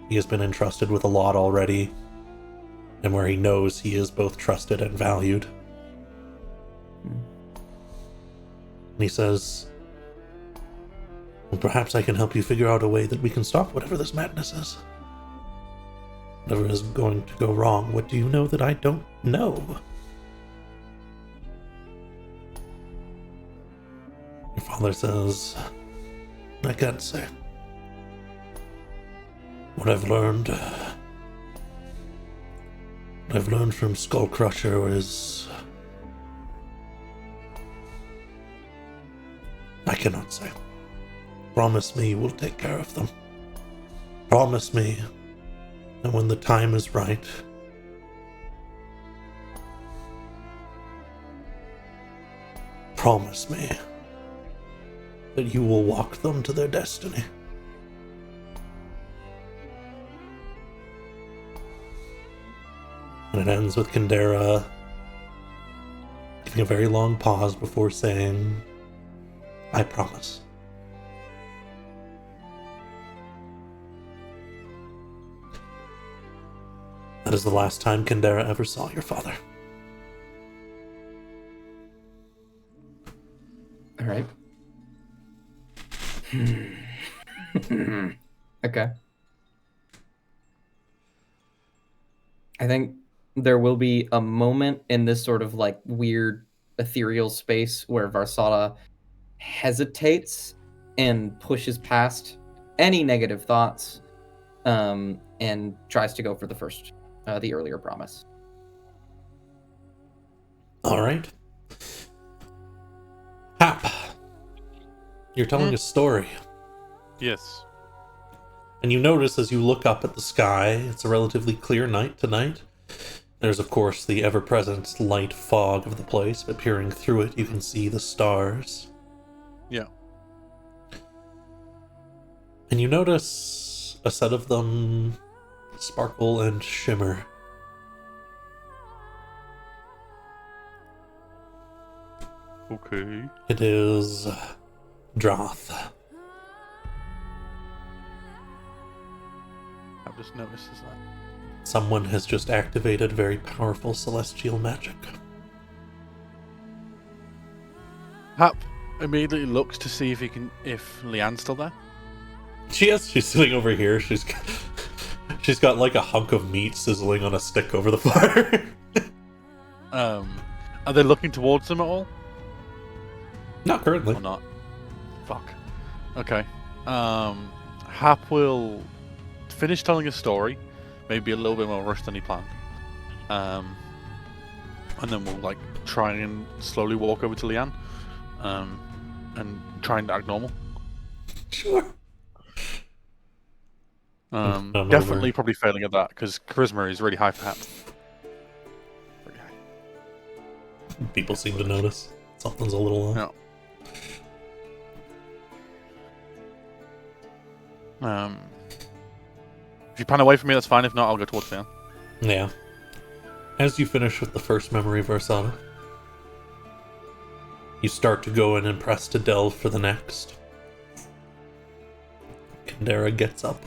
he has been entrusted with a lot already, and where he knows he is both trusted and valued. And he says, well, perhaps I can help you figure out a way that we can stop whatever this madness is. Whatever is going to go wrong. What do you know that I don't know? Your father says, I can't say. What I've learned from Skullcrusher is cannot say. Promise me you will take care of them. Promise me that when the time is right, promise me that you will walk them to their destiny. And it ends with Kandera giving a very long pause before saying, I promise. That is the last time Kandera ever saw your father. All right. Okay. I think there will be a moment in this sort of like weird ethereal space where Varsala hesitates and pushes past any negative thoughts, and tries to go for the earlier promise. All right. Hap, you're telling a story. Yes. And you notice as you look up at the sky, it's a relatively clear night tonight. There's, of course, the ever-present light fog of the place, but peering through it, you can see the stars. Yeah. And you notice a set of them sparkle and shimmer. Okay. It is Drâth. I've just noticed that. Someone has just activated very powerful celestial magic. Hap immediately looks to see if Leanne's still there. She's sitting over here. She's got like a hunk of meat sizzling on a stick over the fire. Are they looking towards them at all? Not currently. Or not? Fuck. Okay. Hap will finish telling a story, maybe a little bit more rushed than he planned. And then we'll like try and slowly walk over to Leanne, and try and act normal. Sure. Definitely probably failing at that because charisma is really high for Hap. Really high. People seem to notice something's a little off. Yeah. If you pan away from me, that's fine. If not, I'll go towards Leanne. Yeah. As you finish with the first memory Varsana, you start to go in and press to delve for the next. Kandera gets up.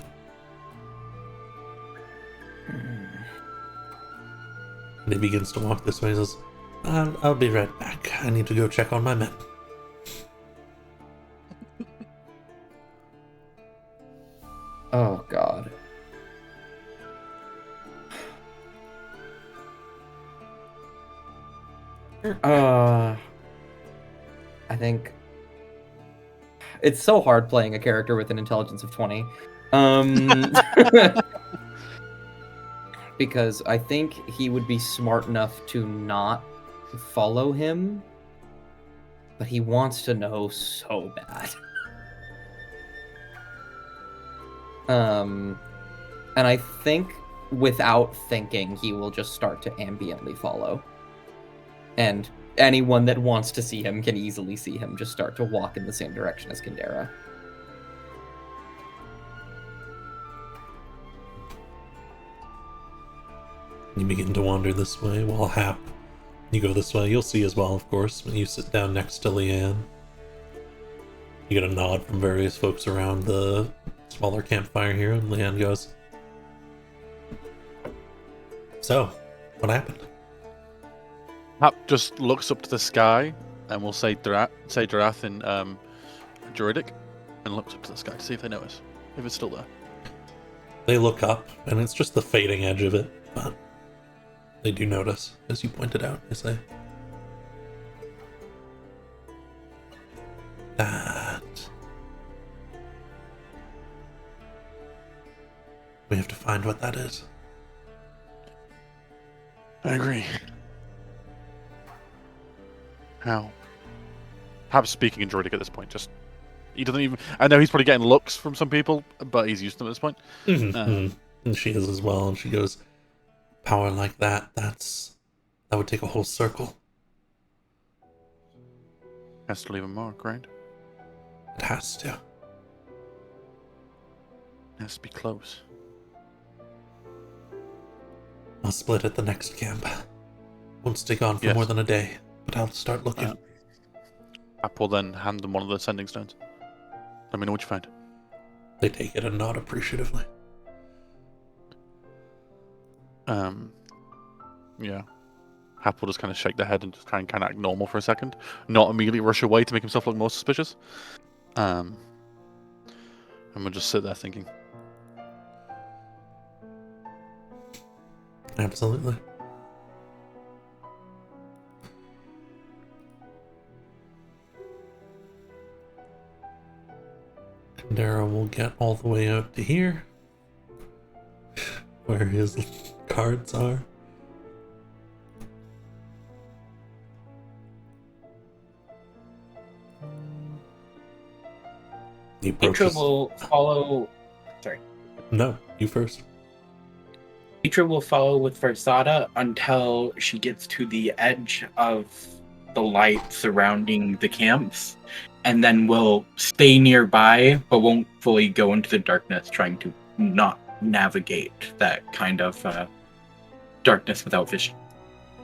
And he begins to walk this way and says, I'll be right back. I need to go check on my men. Oh God. I think it's so hard playing a character with an intelligence of 20. Because I think he would be smart enough to not follow him, but he wants to know so bad. And I think without thinking, he will just start to ambiently follow. And anyone that wants to see him can easily see him just start to walk in the same direction as Kandera. You begin to wander this way while Hap, you go this way. You'll see as well, of course, when you sit down next to Leanne. You get a nod from various folks around the smaller campfire here, and Leanne goes, so, what happened? Hap just looks up to the sky and will say Drâth in Druidic, and looks up to the sky to see if they notice, if it's still there. They look up, and it's just the fading edge of it, but they do notice, as you pointed out. They say, that we have to find what that is. I agree. How? Hap's speaking in Druidic at this point, just he doesn't even. I know he's probably getting looks from some people, but he's used to them at this point. And she is as well, and she goes, power like that, that would take a whole circle. Has to leave a mark, right? It has to. Has to be close. I'll split at the next camp. Won't stay gone for more than a day, but I'll start looking. I will then hand them one of the sending stones. Let me know what you find. They take it and nod appreciatively. Yeah. Hap will just kind of shake their head and just try and kind of act normal for a second. Not immediately rush away to make himself look more suspicious. And we'll just sit there thinking. Absolutely. Dara will get all the way out to here, where his cards are. He Mitra approaches. will follow. Sorry. No, you first. Mitra will follow with Versada until she gets to the edge of the light surrounding the camps, and then will stay nearby, but won't fully go into the darkness, trying to not navigate that kind of darkness without vision.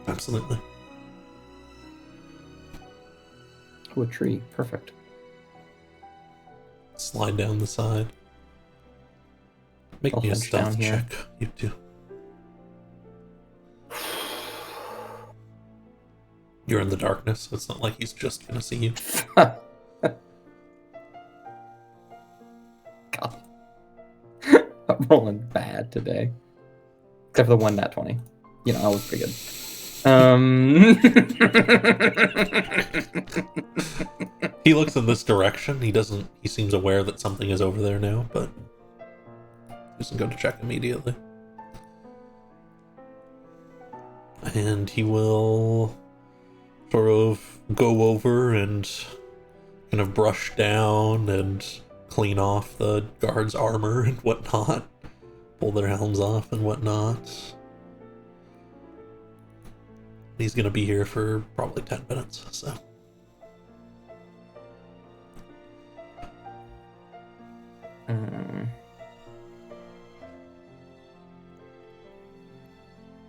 Absolutely. To a tree. Perfect. Slide down the side. Make I'll me a hunch down stealth here. check, you two. You're in the darkness, so it's not like he's just gonna see you. God. I'm rolling bad today. Except for the one nat 20. You know, I was pretty good. He looks in this direction. He seems aware that something is over there now, but he doesn't go to check immediately. And he will sort of go over and kind of brush down and clean off the guards' armor and whatnot. Pull their helms off and whatnot. He's gonna be here for probably 10 minutes, so.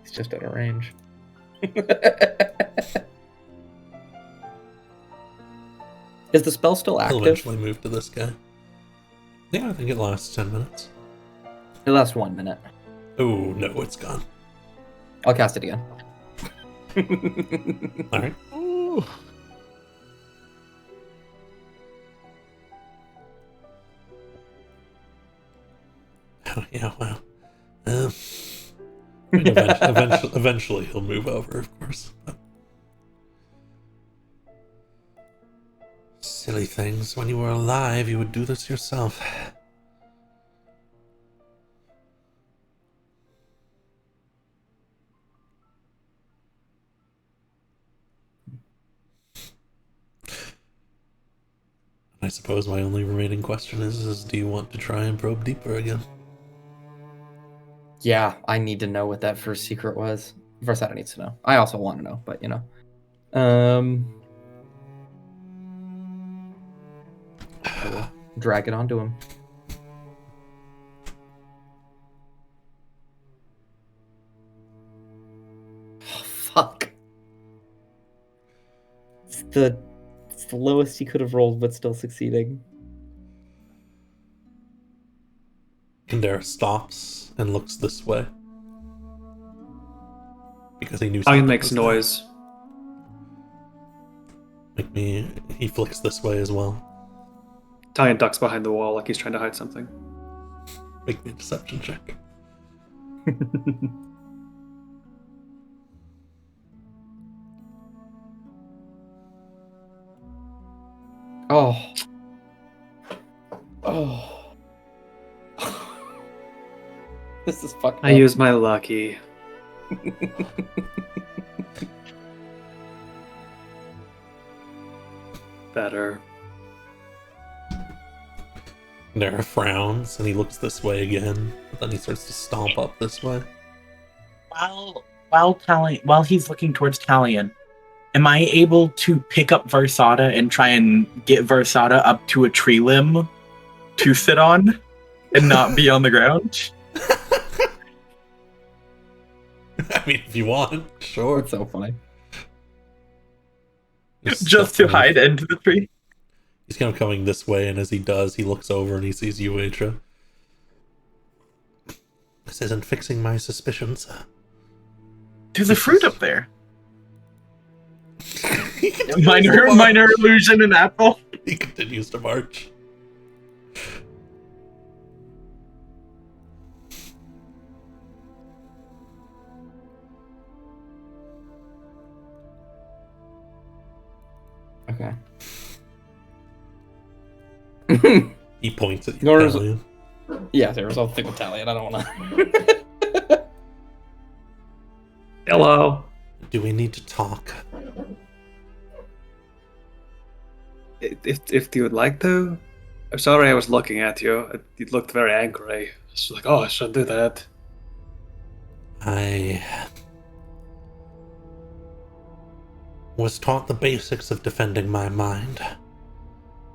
He's just out of range. Is the spell still He'll active? eventually move to this guy. Yeah, I think it lasts 10 minutes. It lasts 1 minute. Oh, no, it's gone. I'll cast it again. Alright. Ooh. Oh, yeah, wow. Eventually he'll move over, of course. But... Silly things. When you were alive, you would do this yourself. I suppose my only remaining question is do you want to try and probe deeper again? Yeah, I need to know what that first secret was. Versada needs to know. I also want to know, but you know. I will drag it onto him. Oh, fuck. It's the lowest he could have rolled, but still succeeding. Kandera stops and looks this way. Because he knew Ian something makes was there. noise. He flicks this way as well. Talion ducks behind the wall like he's trying to hide something. Make me a deception check. Oh. Oh. This is fucked I up. use my lucky. Better. Nera frowns and he looks this way again, but then he starts to stomp up this way. While he's looking towards Talion, am I able to pick up Versada and try and get Versada up to a tree limb to sit on and not be on the ground? I mean, if you want, sure. That's so funny. Just to hide into the tree? He's kind of coming this way, and as he does, he looks over and he sees you, Aitra. This isn't fixing my suspicions. There's a fruit up there. He continues Minor illusion and apple. He continues to march. Okay. He points at you, Nora's- Talion. Yeah, there was all thing with Talion. I don't want to. Hello. Do we need to talk? If you would like to. I'm sorry I was looking at you. You looked very angry. It's like, oh, I shouldn't do that. I was taught the basics of defending my mind.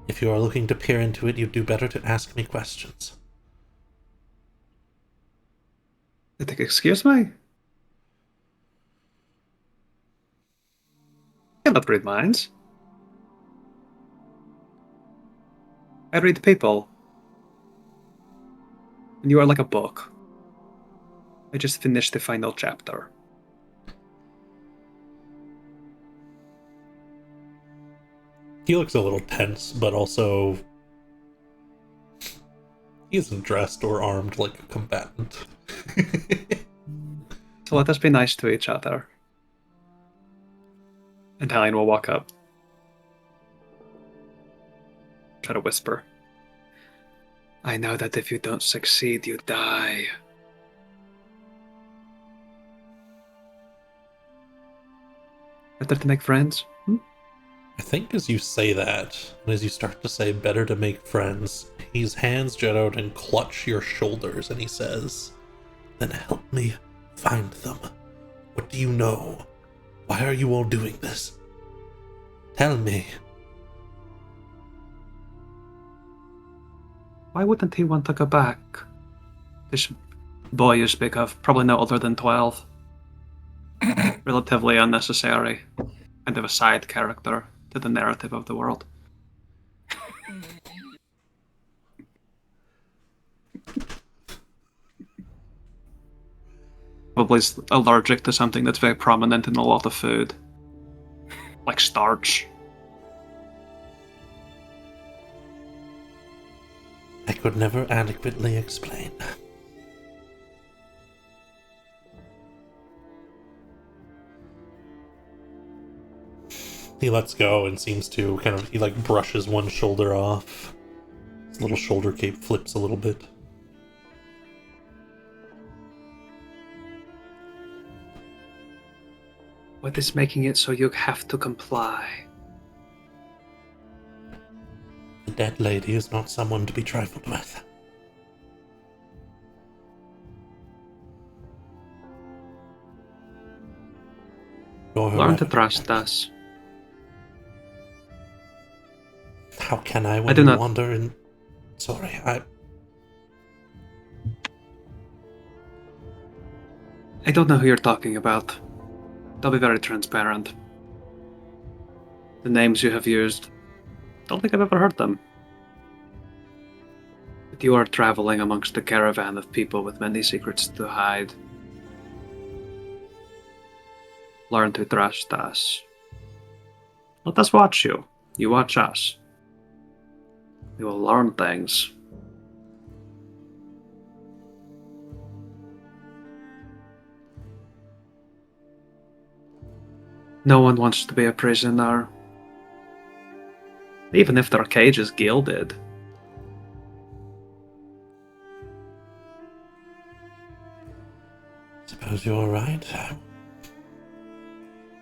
If you are looking to peer into it, you'd do better to ask me questions. I think, excuse me? I cannot read minds. I read people. And you are like a book. I just finished the final chapter. He looks a little tense, but also he isn't dressed or armed like a combatant. So let us be nice to each other. And Talion will walk up. Try to whisper. I know that if you don't succeed, you die. Better to make friends? I think as you say that, and as you start to say better to make friends, his hands jet out and clutch your shoulders, and he says, then help me find them. What do you know? Why are you all doing this? Tell me. Why wouldn't he want to go back? This boy you speak of, probably no older than 12. Relatively unnecessary. Kind of a side character to the narrative of the world. Probably allergic to something that's very prominent in a lot of food. Like starch. I could never adequately explain. He lets go and seems to he brushes one shoulder off. His little shoulder cape flips a little bit. What is making it so you have to comply? The dead lady is not someone to be trifled with. Nor her Learn to weapon. trust us. How can I when do you not- wander in... Sorry, I don't know who you're talking about. I'll be very transparent. The names you have used, don't think I've ever heard them. But you are traveling amongst a caravan of people with many secrets to hide. Learn to trust us. Let us watch you. You watch us. We will learn things. No one wants to be a prisoner. Even if their cage is gilded. suppose you're right.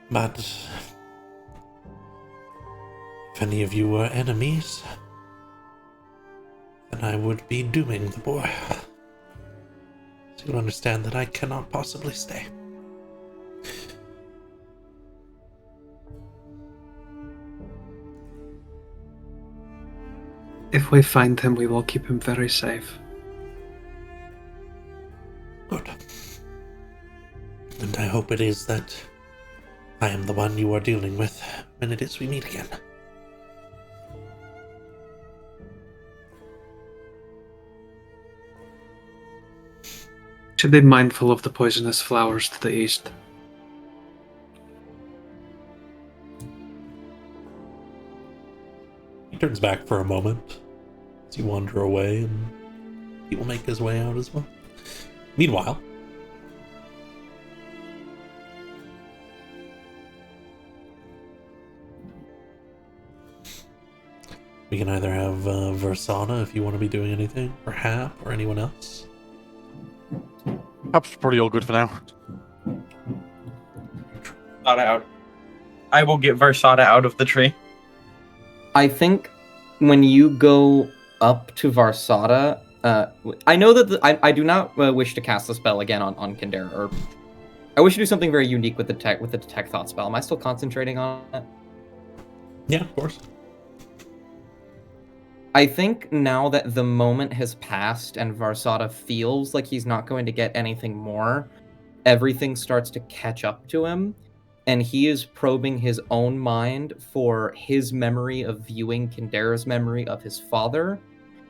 But if any of you were enemies, then I would be dooming the boy. So you understand that I cannot possibly stay. If we find him, we will keep him very safe. Good. And I hope it is that I am the one you are dealing with when it is we meet again. Should be mindful of the poisonous flowers to the east. He turns back for a moment as you wander away, and he will make his way out as well. Meanwhile, we can either have Versana if you want to be doing anything, or Hap, or anyone else. Perhaps probably all good for now. Versada out. I will get Versada out of the tree. I think when you go up to Varsada, I know that I do not wish to cast a spell again on Kandera, or I wish to do something very unique with the detect thought spell. Am I still concentrating on it? Yeah, of course. I think now that the moment has passed and Varsada feels like he's not going to get anything more, everything starts to catch up to him, and he is probing his own mind for his memory of viewing Kandera's memory of his father,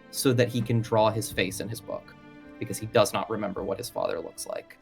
so that he can draw his face in his book, because he does not remember what his father looks like.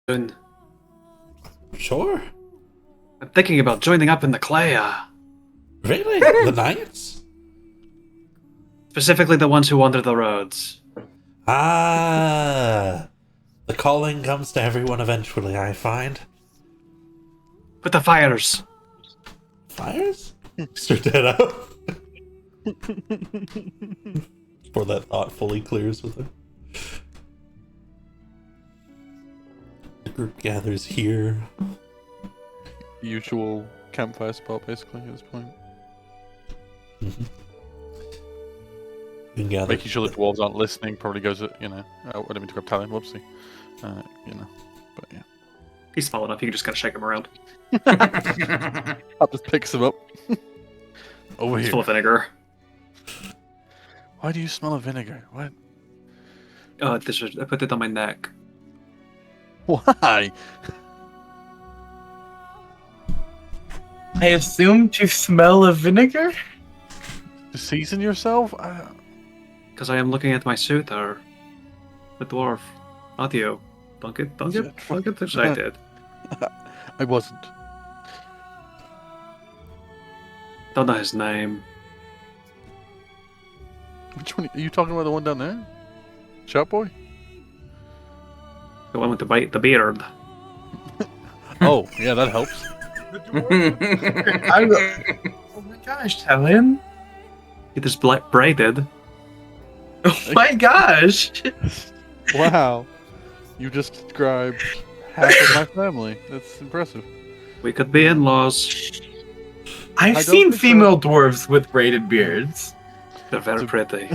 Soon. Sure. I'm thinking about joining up in the Claya. Really? The Knights? Specifically the ones who wander the roads. Ah, the calling comes to everyone eventually, I find. With the fires. Fires? Mr. Dead Before that thought fully clears with him. The group gathers here. Usual campfire spot, basically, at this point. Mm-hmm. You can gather. Making sure the dwarves aren't listening probably goes, I didn't mean to grab Talion, whoopsie. But yeah. He's small enough, you can just kind of shake him around. That just picks him up. Over He's here. full of vinegar. Why do you smell of vinegar? What? Oh, I put it on my neck. Why? I assume to smell of vinegar? To season yourself? Because I am looking at my suitor. The dwarf. Not you. Don't get excited. I wasn't. Don't know his name. Which one? Are you talking about the one down there? Sharp boy? The one with the beard. Oh, yeah, that helps. Oh my gosh, Talion. It is braided. Oh my gosh. Wow. You just described half of my family. That's impressive. We could be in-laws. I've don't seen think female dwarves with braided beards. They're very pretty.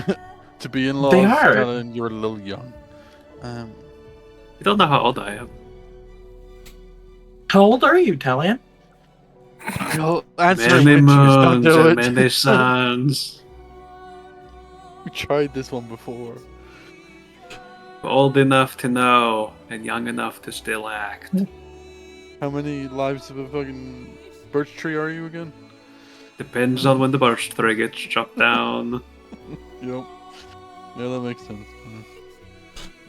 To be in-laws, They are. Talon, you're a little young. You don't know how old I am. How old are you, Talion? Answer Many it, moons do and it. many suns. We tried this one before. Old enough to know and young enough to still act. How many lives of a fucking birch tree are you again? Depends on when the birch tree gets chopped down. Yep. Yeah, that makes sense.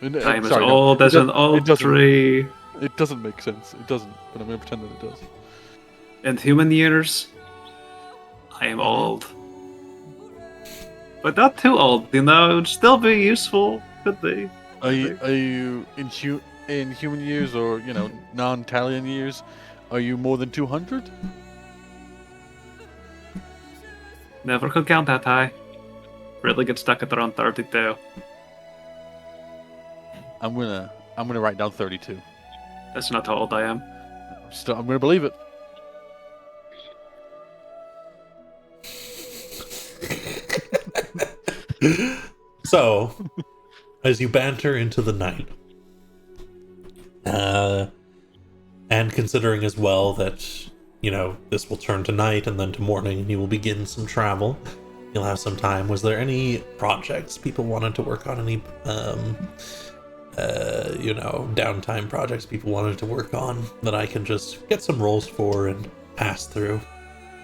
And, I'm as sorry, no, old it as an doesn't- old it doesn't- tree. It doesn't make sense. It doesn't, but I'm gonna pretend that it does. In human years, I am old. But not too old, you know, it'd still be useful, could be. Are you in human years or, non-Talion years? Are you more than 200? Never could count that high. Really get stuck at around 32. I'm gonna write down 32. That's not how old I am. I'm gonna believe it. So, as you banter into the night, and considering as well that, this will turn to night and then to morning and you will begin some travel, you'll have some time. Was there any projects people wanted to work on? Any, downtime projects people wanted to work on that I can just get some rolls for and pass through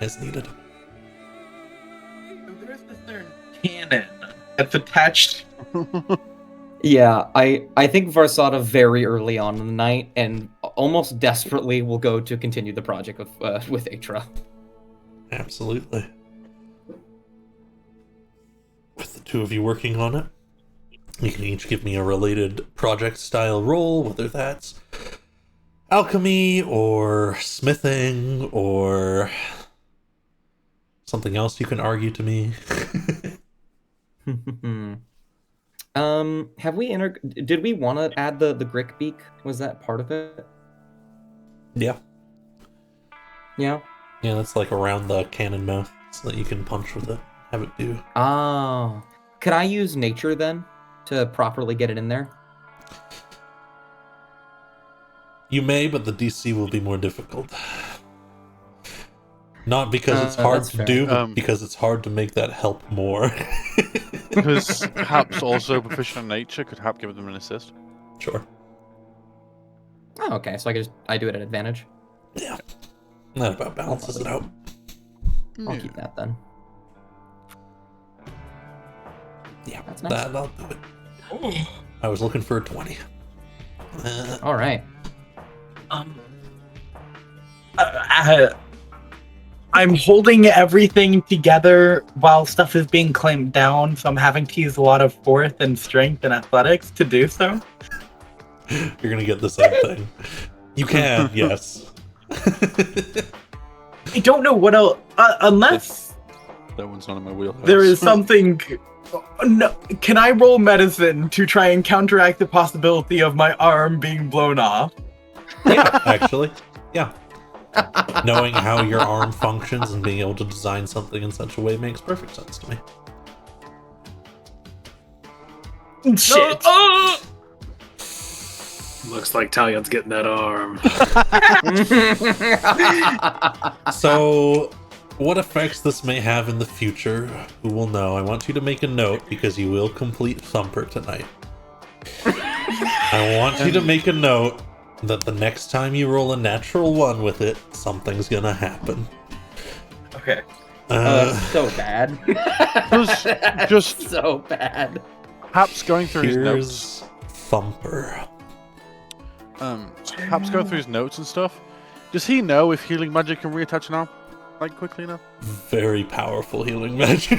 as needed? So there's this certain cannon that's attached. Yeah, I think Varsada very early on in the night and almost desperately will go to continue the project with Atra. Absolutely. With the two of you working on it, you can each give me a related project style role, whether that's alchemy or smithing or something else you can argue to me. Have we did we want to add the Grick beak? Was that part of it? Yeah. Yeah. Yeah, that's like around the cannon mouth so that you can punch with it. Have it do. Oh. Could I use nature then to properly get it in there? You may, but the DC will be more difficult. Not because it's hard that's to fair. do, but because it's hard to make that help more. Because Hap's also proficient in nature. Could Hap give them an assist? Sure. Oh, okay. So I do it at advantage. Yeah. That about balances it out. I'll keep that then. Yeah, That's nice. that'll do it. I was looking for a 20. All right. I I'm holding everything together while stuff is being clamped down, so I'm having to use a lot of force and strength and athletics to do so. You're gonna get the same thing. You can, yes. I don't know what else, unless That one's not in my wheelhouse. there is something. No, can I roll medicine to try and counteract the possibility of my arm being blown off? Actually, yeah. Knowing how your arm functions and being able to design something in such a way makes perfect sense to me. Shit. Looks like Talion's getting that arm. So, what effects this may have in the future, who will know? I want you to make a note because you will complete Thumper tonight. I want you to make a note that the next time you roll a natural 1 with it, something's gonna happen. Okay. So bad. Just so bad. Haps going through his notes. Here's Thumper. Haps going through his notes and stuff. Does he know if healing magic can reattach an arm, like quickly enough? Very powerful healing magic.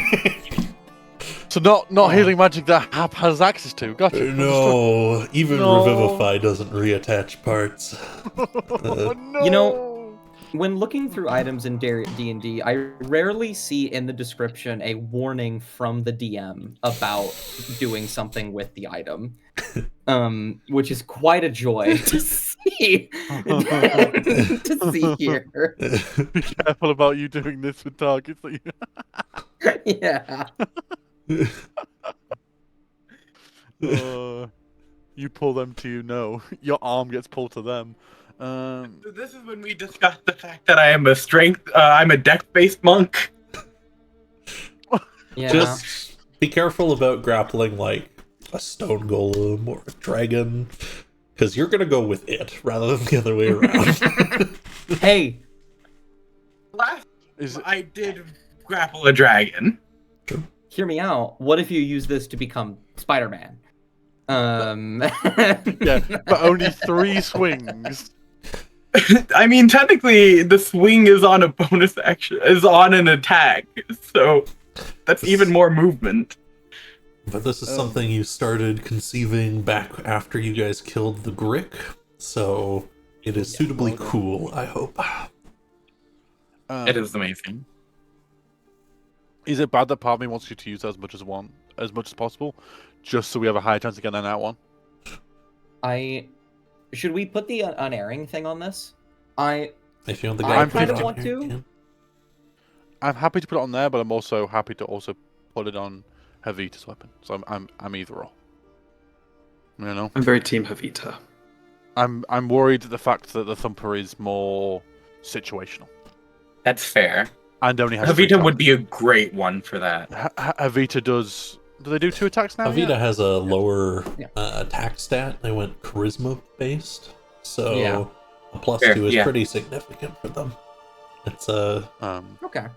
So not healing magic that Hap has access to. Gotcha. No, even No. Revivify doesn't reattach parts. Oh, no. You know, when looking through items in D&D, I rarely see in the description a warning from the DM about doing something with the item, which is quite a joy to see. To see here. Be careful about you doing this with targets. That Yeah. you pull them to your arm gets pulled to them. So this is when we discuss the fact that I am I'm a dex-based monk. Yeah. Just be careful about grappling like a stone golem or a dragon, because you're gonna go with it rather than the other way around. Hey. Last I did grapple a dragon. Hear me out. What if you use this to become Spider-Man? Yeah, but only 3 swings. I mean, technically, the swing is on a bonus action, is on an attack, so that's even more movement. But this is something you started conceiving back after you guys killed the Grick, so it is suitably cool, I hope. It is amazing. Is it bad that part of me wants you to use as much as possible, just so we have a higher chance of getting that one? Should we put the unerring thing on this? If you want the I guy kind of to want you to. can. I'm happy to put it on there, but I'm also happy to also put it on Havita's weapon. So I'm either or. You know, I'm very team Havita. I'm worried at the fact that the Thumper is more situational That's fair. and only has 3 Havita would attacks. be a great one for that. Havita does. Do they do 2 attacks now? Avita yet? has a lower Yeah. attack stat. They went charisma based, so Yeah. a plus Fair, 2 is yeah. pretty significant for them. It's Okay.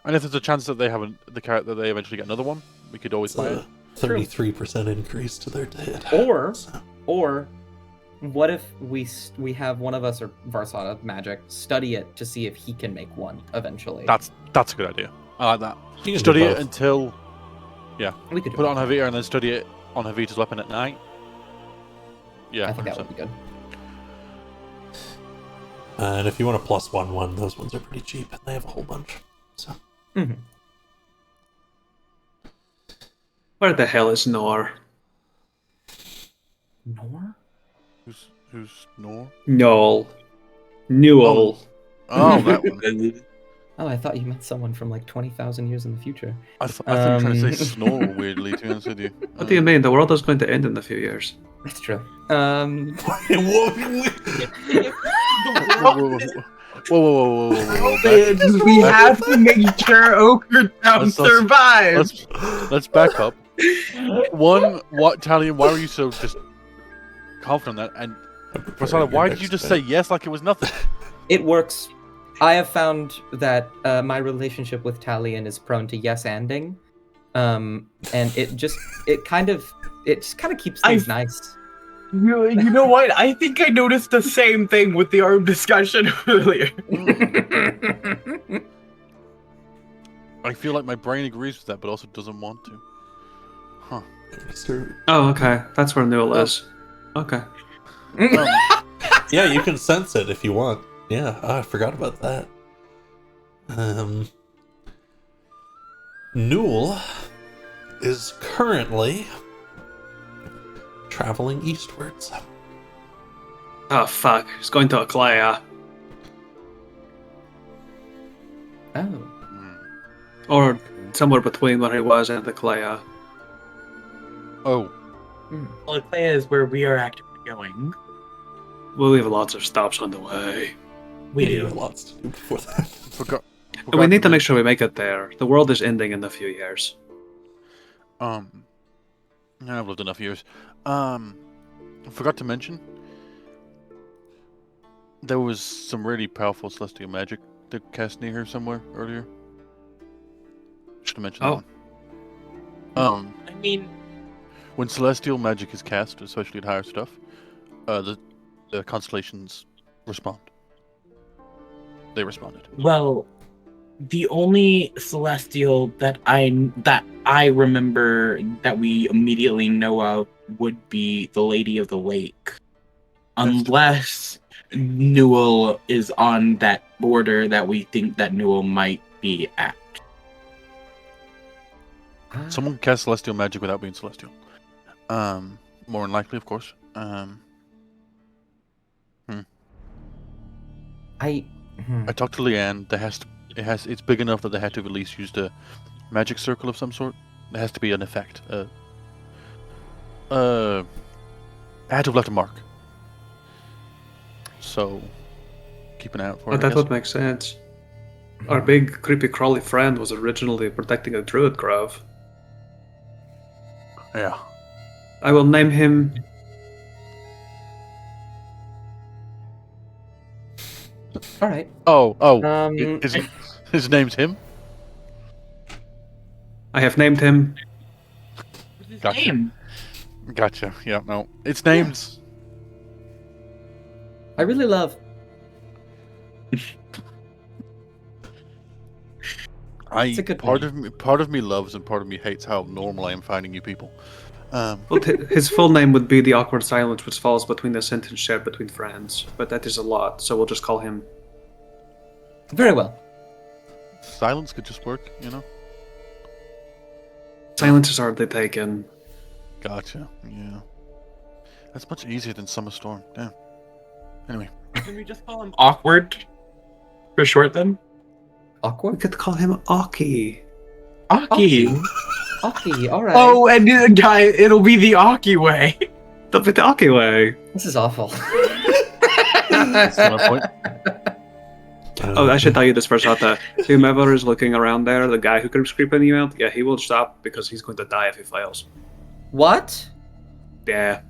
And if there's a chance that they haven't the character that they eventually get another one, we could always buy it. 33% increase to their hit. Or So, Or what if we have one of us or Varsada Magic study it to see if he can make one eventually? That's a good idea. I like that. you can do Study it both. until we could do put it on Havita and then study it on Havita's weapon at night. Yeah, I think that 100%. would be good. And if you want a +1/1, those ones are pretty cheap, and they have a whole bunch. So Where the hell is Nor? Nor? Who's Nor? Noel. Newell. Oh, that one. Oh, I thought you meant someone from like 20,000 years in the future. I thought you were trying to say snore weirdly, to be honest with you. What do you mean? The world is going to end in a few years. That's true. Whoa, whoa. We have to make sure Okertown survives. Let's back up. One, Talion, why were you so just confident on that? And Rosana, why did you just say yes like it was nothing? It works. I have found that my relationship with Talion is prone to yes-anding, and it just kind of keeps things nice. You know what? I think I noticed the same thing with the arm discussion earlier. I feel like my brain agrees with that, but also doesn't want to. Huh. Mr. Oh, okay. That's where Newell is. Okay. Yeah, you can sense it if you want. Yeah, I forgot about that. Newell is currently traveling eastwards. Oh, fuck. He's going to Aklaya. Oh. Or somewhere between where he was and Aklaya. Oh, Well, Clay is where we are actively going. Well, we have lots of stops on the way. We You have do. lots to do before that. forgot. And we need to make sure we make it there. The world is ending in a few years. I've lived enough years. Forgot to mention, there was some really powerful celestial magic that cast near here somewhere earlier. Should have mentioned that one. I mean, When celestial magic is cast, especially at higher stuff, the constellations respond. They responded. well, the only celestial that I remember that we immediately know of would be the Lady of the Lake, unless Newell is on that border that we think that Newell might be at. Someone can cast celestial magic without being celestial. More than likely, of course. I talked to Leanne. It's big enough that they had to have at least used a magic circle of some sort. There has to be an effect. I had to have left a mark. So, keep an eye out for But it. I that guess. would make sense. Our big, creepy, crawly friend was originally protecting a druid grove. Yeah. I will name him... all right. Oh. His name's him. I have named him... Gotcha. Name. Gotcha. Yeah. No. It's names. I really love. It's a good Part name. of me loves and part of me hates how normal I am finding you people. Well, his full name would be the awkward silence which falls between the sentence shared between friends. But that is a lot, so we'll just call him... Very well. Silence could just work, you know. Silence is hardly taken. Gotcha. Yeah. That's much easier than Summer Storm. Damn. Anyway. Can we just call him Awkward for short then? We Awkward. could call him Aki. Aki. Aki. All right. Oh, and guy, it'll be the Aki way. That'll be the Aki way. This is awful. That's my point. Oh, I should tell you this first, Hata. Whomever is looking around there, the guy who keeps creeping you out, yeah, he will stop because he's going to die if he fails. What? Yeah.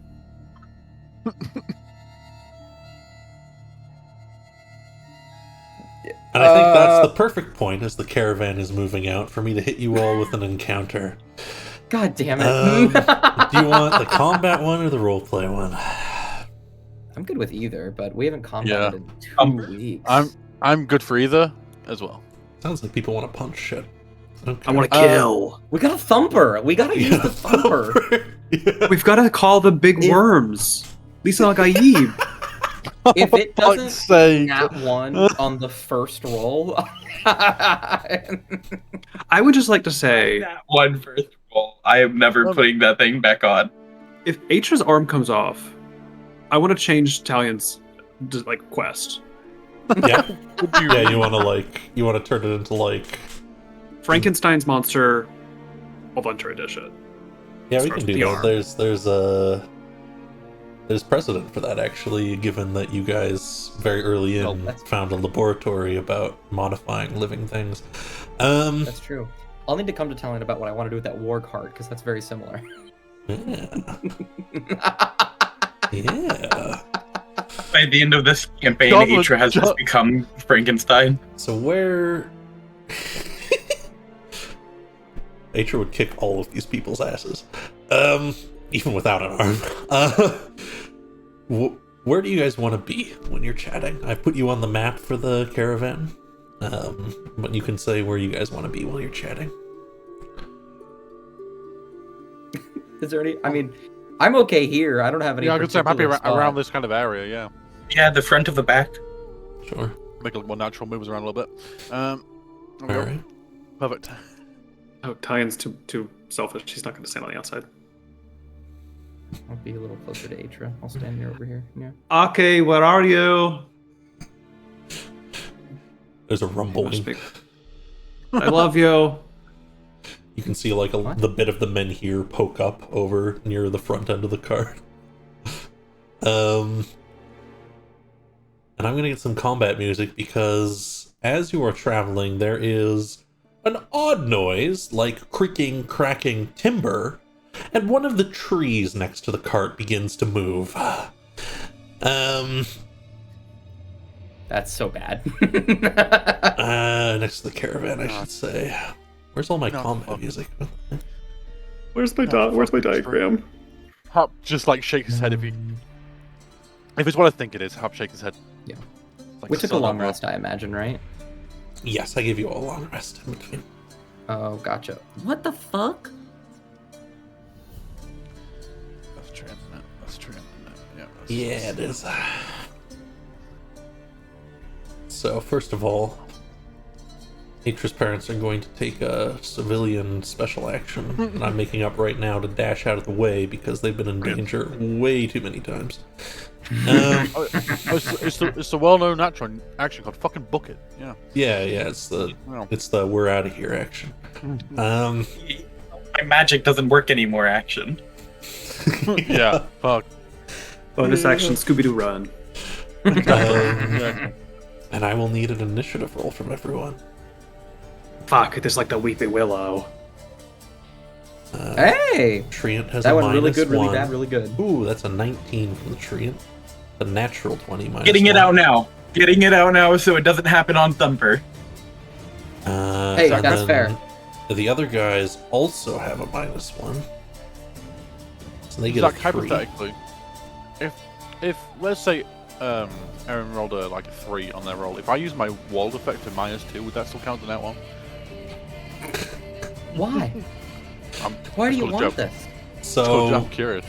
And I think that's the perfect point as the caravan is moving out for me to hit you all with an encounter. God damn it. Do you want the combat one or the roleplay one? I'm good with either, but we haven't combated Yeah. in 2 weeks. I'm good for either as well. Sounds like people want to punch shit. Okay. I want to kill. We got a thumper. We gotta use the thumper. Yeah. We've got to call the big worms. Lisa Al Gaib. If it fuck's doesn't sake. nat one on the first roll, I would just like to say, That one first roll. I am never putting that thing back on. if Atra's arm comes off, I want to change Talion's quest. Yeah. Yeah, you want to turn it into like. Frankenstein's monster, Adventure Edition. Yeah, we Starts can do with the that. arm. There's precedent for that actually, given that you guys very early in Oh, that's- found a laboratory about modifying living things. that's true. I'll need to come to Talion about what I want to do with that warg heart, because that's very similar. Yeah. Yeah. By the end of this campaign, John would- Atra has John- just become Frankenstein. So where Atra would kick all of these people's asses. Even without an arm. where do you guys want to be when you're chatting? I put you on the map for the caravan, but you can say where you guys want to be while you're chatting. Is there any? I mean, I'm okay here. I don't have any. Yeah, I could say I'm happy particular spot. around this kind of area. Yeah, Yeah, the front of the back. Sure. make it look more natural. Moves around a little bit. All right. Perfect. Oh, Tyen's too selfish. He's not going to stand on the outside. I'll be a little closer to Atra. I'll stand near over here. Yeah. Aki, where are you? There's a rumbling. Must be- I love you. You can see like What? the bit of the men here poke up over near the front end of the cart. And I'm gonna get some combat music because as you are traveling, there is an odd noise like creaking, cracking timber, and one of the trees next to the cart begins to move. That's so bad. Next to the caravan, I should say. Where's all my No, combat fuck. music? Where's my No, where's my fucking diagram? Hop just like shake his head if it's what I think it is. Hop shake his head. Yeah. Like We took a son long of rest, I imagine, right? Yes, I gave you a long rest in between. Oh, gotcha. What the fuck? That's true. That's true. Yeah. Yeah, it is. So, first of all, Atra's parents are going to take a civilian special action that I'm making up right now to dash out of the way because they've been in danger way too many times. It's the well-known action called fucking book it. Yeah. Yeah, it's the we're out of here action. My magic doesn't work anymore action. Yeah. Fuck. Bonus action, Scooby-Doo run. Yeah. And I will need an initiative roll from everyone. Fuck, it is like the Weepy Willow. Hey! Treant has That a one really minus good, really 1. bad, really good. Ooh, that's a 19 from the Treant. A natural 20 minus Getting it 1. out now. Getting it out now so it doesn't happen on Thumper. Hey, And that's then fair. The other guys also have a minus 1. So they get Zach, a 3. hypothetically, if let's say Aaron rolled a 3 on their roll, if I use my walled effect to -2, would that still count as that one? Why? I'm, Why do you it's want a joke. this? So I'm curious.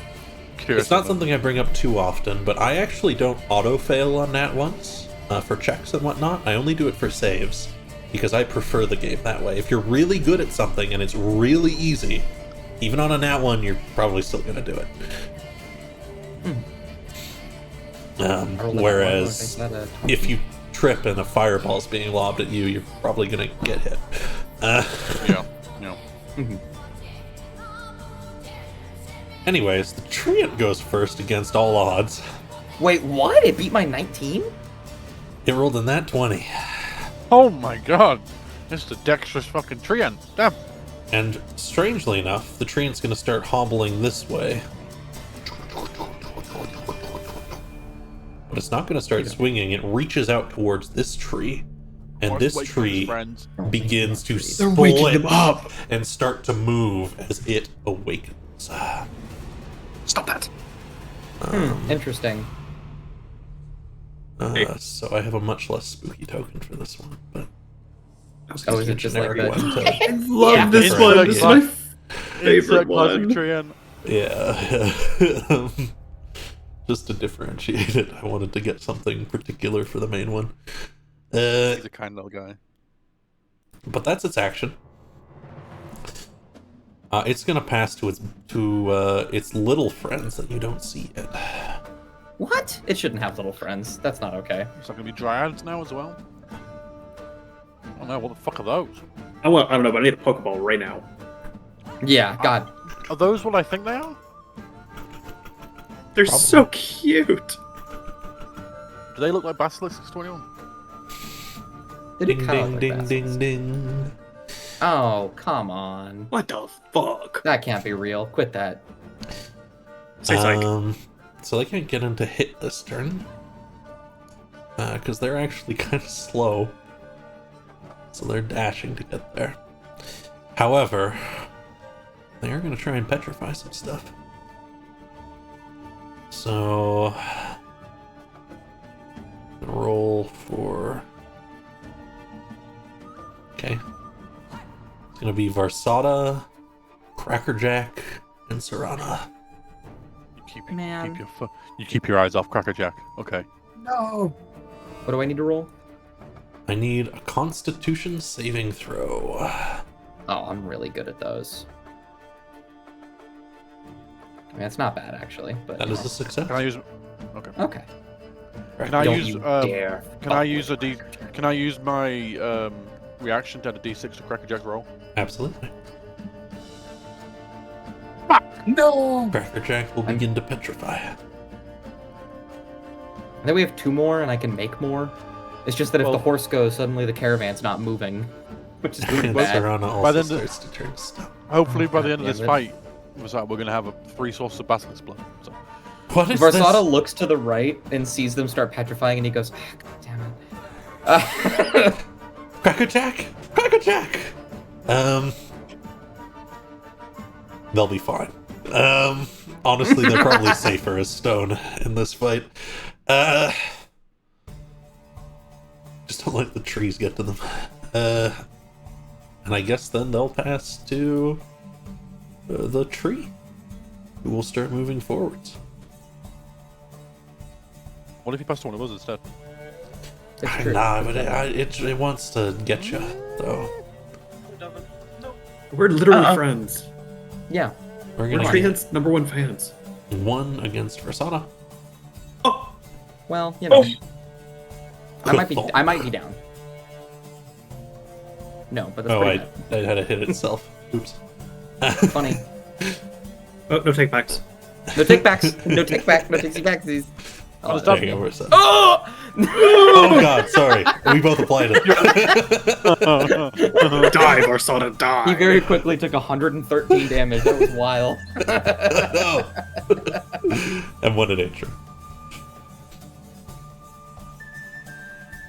it's not something I bring up too often, but I actually don't auto-fail on nat ones for checks and whatnot. I only do it for saves because I prefer the game that way. If you're really good at something and it's really easy, even on a nat 1, you're probably still going to do it. Whereas if you trip and a fireball's being lobbed at you, you're probably going to get hit. Yeah. Anyways, the Treant goes first against all odds. Wait, what? It beat my 19? It rolled in that 20. Oh my god. This is a dexterous fucking treant. Damn. And strangely enough, the Treant's going to start hobbling this way. But it's not going to start swinging. It reaches out towards this tree. And this Wait, tree friends. begins to They're waking split them up. and start to move as it awakens. Stop that. Interesting. So I have a much less spooky token for this one, but Oh, is it just like generic that? one to- I love Yeah. this Different. one. This is my favorite Insect classic one. treant. Yeah. Just to differentiate it, I wanted to get something particular for the main one. He's a kind little guy. But that's its action. It's gonna pass to its little friends that you don't see yet. What? It shouldn't have little friends. That's not okay. It's not gonna be dryads now as well. Oh no, what the fuck are those? I don't know, but I need a Pokeball right now. Yeah, God. Are those what I think they are? They're so cute. Do they look like Basilisks 21? They do Ding kinda ding look like ding ding basilisks. ding. Oh, come on. What the fuck? That can't be real. Quit that. Say psych. So they can't get into hit this turn. Because they're actually kind of slow. So they're dashing to get there. However, they are going to try and petrify some stuff. So Gonna roll for. Okay. It's gonna be Varsada, Crackerjack, and Serana. Man. You keep your eyes off Crackerjack. Okay. No. What do I need to roll? I need a Constitution saving throw. Oh, I'm really good at those. I mean, it's not bad actually, but That is a success. Can I use? Okay. okay. Can I Don't use? you dare. Can I use a D? Can I use my reaction to add a D6 to Crackerjack roll? Absolutely. No. Crackerjack will begin to petrify. And then we have 2 more, and I can make more. It's just that if Well- the horse goes, suddenly the caravan's not moving, which is really And bad. Serana By also then the- starts to turn to stone. Hopefully, by God the end of this damn it. fight, we're gonna have 3 sources of basilisk blood. So. What is Varsada this? looks to the right and sees them start petrifying, and he goes, God damn it. Crackerjack! Crackerjack! They'll be fine. Honestly, they're probably safer as stone in this fight. Just don't let the trees get to them. And I guess then they'll pass to the tree, who will start moving forwards. What if he passed to one of us instead? It's true. Nah, but it wants to get you, though. We're literally Uh-uh. friends. Yeah. We're We're gonna Treehead's #1 fans. get 1 against Versada. Oh, Well, you know. Oh. I might be down. No, but that's Oh, pretty I had to hit itself. Oops. bad. Funny. oh no take backs. No take backs. No take back. No take backsies. Oh, There you go, Versada. Oh! Oh god, sorry. We both applied it. Die, Varsada, die. He very quickly took 113 damage. That was wild. And 1 in nature.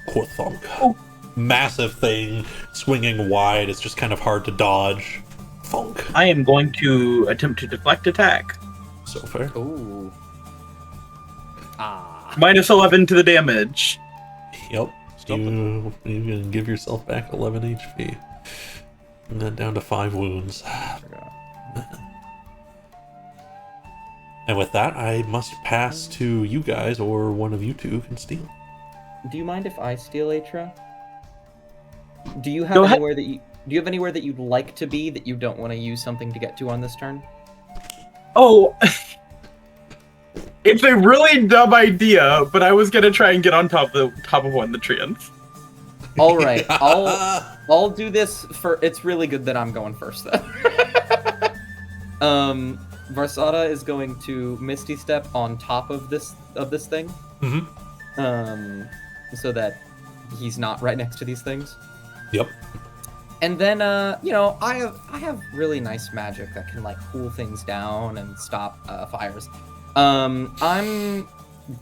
Poor thunk. Oh. Massive thing, swinging wide. It's just kind of hard to dodge. Thunk. I am going to attempt to deflect attack. So fair. Ooh. Ah. Minus 11 to the damage. Yep. Stop You can give yourself back 11 HP. And then down to 5 wounds. And with that, I must pass to you guys, or one of you two can steal. Do you mind if I steal Atra? Do you have Go ahead. anywhere that you anywhere that you'd like to be that you don't want to use something to get to on this turn? Oh, it's a really dumb idea, but I was gonna try and get on top of one of the treants. All right, I'll do this for. It's really good that I'm going first then. Varsada is going to Misty Step on top of this thing. Mm-hmm. So that he's not right next to these things. Yep. And then, I have really nice magic that can like cool things down and stop fires. I'm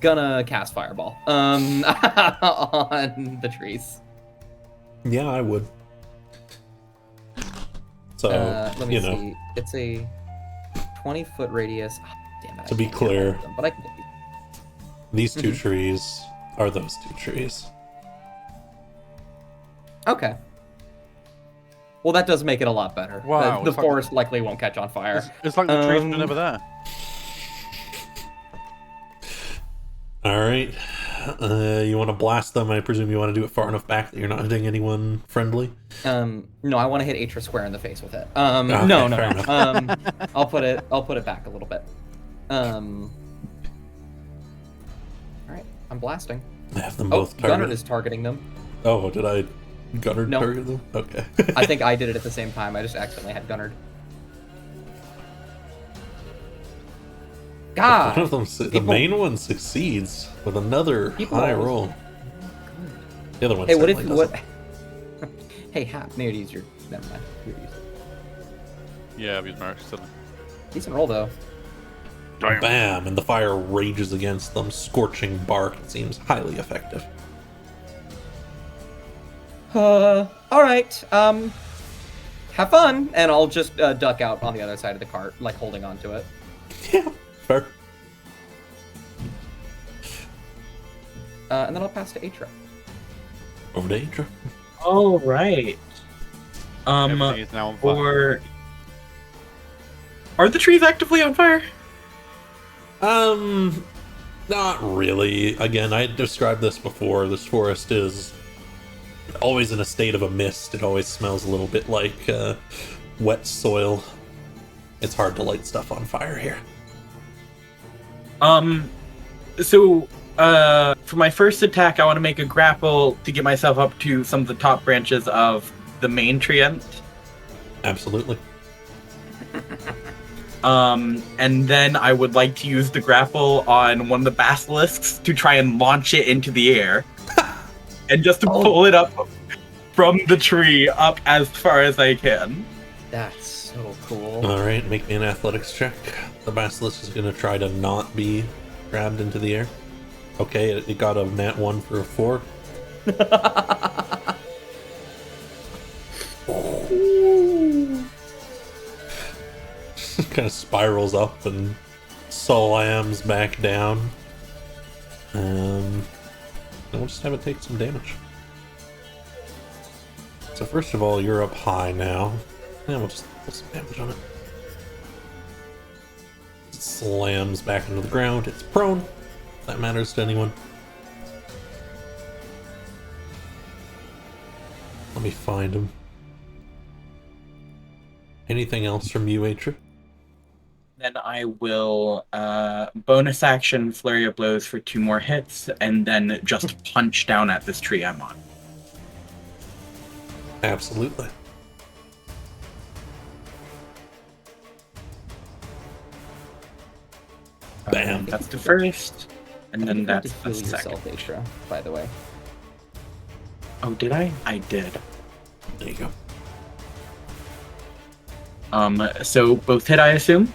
gonna cast Fireball on the trees. Yeah, I would. So, Let me you know, see. It's a 20-foot radius. Oh, damn it! To I be can't clear- get all of them, but I can get these. these 2 Mhm. trees are those 2 trees. Okay. Well, that does make it a lot better. Wow, The it's like- forest likely won't catch on fire. It's like the trees were Um, never there. Alright. You want to blast them? I presume you want to do it far enough back that you're not hitting anyone friendly? No, I want to hit Atra square in the face with it. Okay, No. fair enough. I'll put it back a little bit. All right, I'm blasting. I have them Oh, both Gunnar targeted. is targeting them. Oh, did I Gunnar No. target them? Okay. I think I did it at the same time. I just accidentally had Gunnard. God. One of them, the People- main one succeeds with another People high always- roll. The other one Hey, what if certainly what? doesn't. Hey, Hap, maybe use your. Never mind. Here, use it. Yeah, I've used my action. Decent roll though. Bam! And the fire rages against them, scorching bark. It seems highly effective. All right. Have fun, and I'll just duck out on the other side of the cart, like holding on to it. Yeah, fair. and then I'll pass to Atra. Over to Adra. All right. Everything is now on fire. Are the trees actively on fire? Not really. Again, I described this before. This forest is always in a state of a mist. It always smells a little bit like wet soil. It's hard to light stuff on fire here. So, for my first attack, I want to make a grapple to get myself up to some of the top branches of the main treant. Absolutely. And then I would like to use the grapple on one of the basilisks to try and launch it into the air. And just to pull it up from the tree up as far as I can. That's so cool. Alright, make me an athletics check. The basilisk is going to try to not be grabbed into the air. Okay, it got a nat 1 for a 4. Kind of spirals up and slams back down. And we'll just have it take some damage. So first of all, you're up high now. And we'll just put some damage on it. It slams back into the ground. It's prone. If that matters to anyone. Let me find him. Anything else from you, Atra? Then I will bonus action flurry of blows for 2 more hits, and then just punch down at this tree I'm on. Absolutely. Bam. That's the first, and then that's the Heal second. yourself, Atra, by the way. Oh, did I? I did. There you go. So both hit, I assume?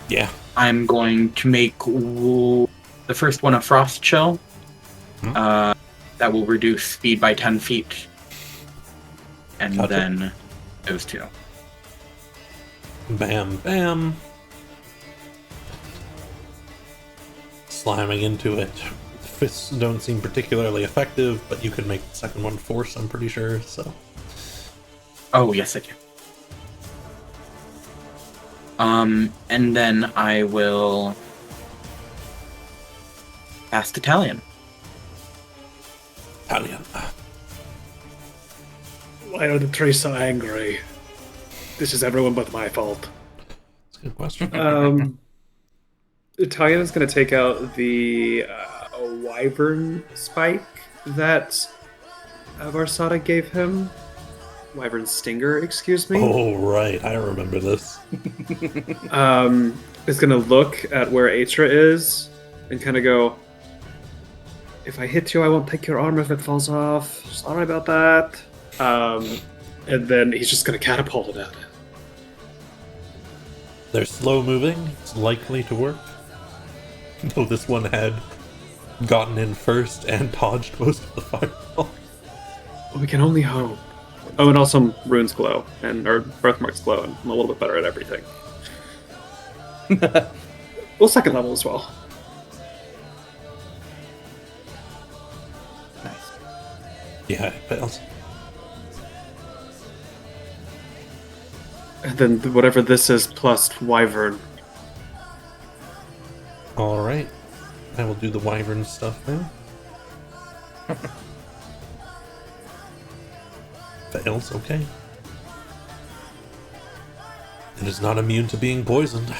Yeah. I'm going to make the first one a frost chill. That will reduce speed by 10 feet. And Gotcha. then those 2. Bam, bam. Slamming into it. The fists don't seem particularly effective, but you can make the second one force, I'm pretty sure, so. Oh, yes, I can. And then I will cast Italian. Italian. Why are the trees so angry? This is everyone but my fault. That's a good question. Italian is going to take out the wyvern spike that Varsada gave him. Wyvern stinger, excuse me. Oh, right. I remember this. Is going to look at where Atra is and kind of go, if I hit you, I won't take your arm if it falls off. Sorry about that. And then he's just going to catapult it at it. They're slow moving. It's likely to work. Though this one had gotten in first and dodged most of the fireball. We can only hope. Oh, and also runes glow, or birthmarks glow, and I'm a little bit better at everything. Well, second level as well. Nice. Yeah, it fails. And then whatever this is plus wyvern. Alright. I will do the wyvern stuff now. Fails, okay. It is not immune to being poisoned.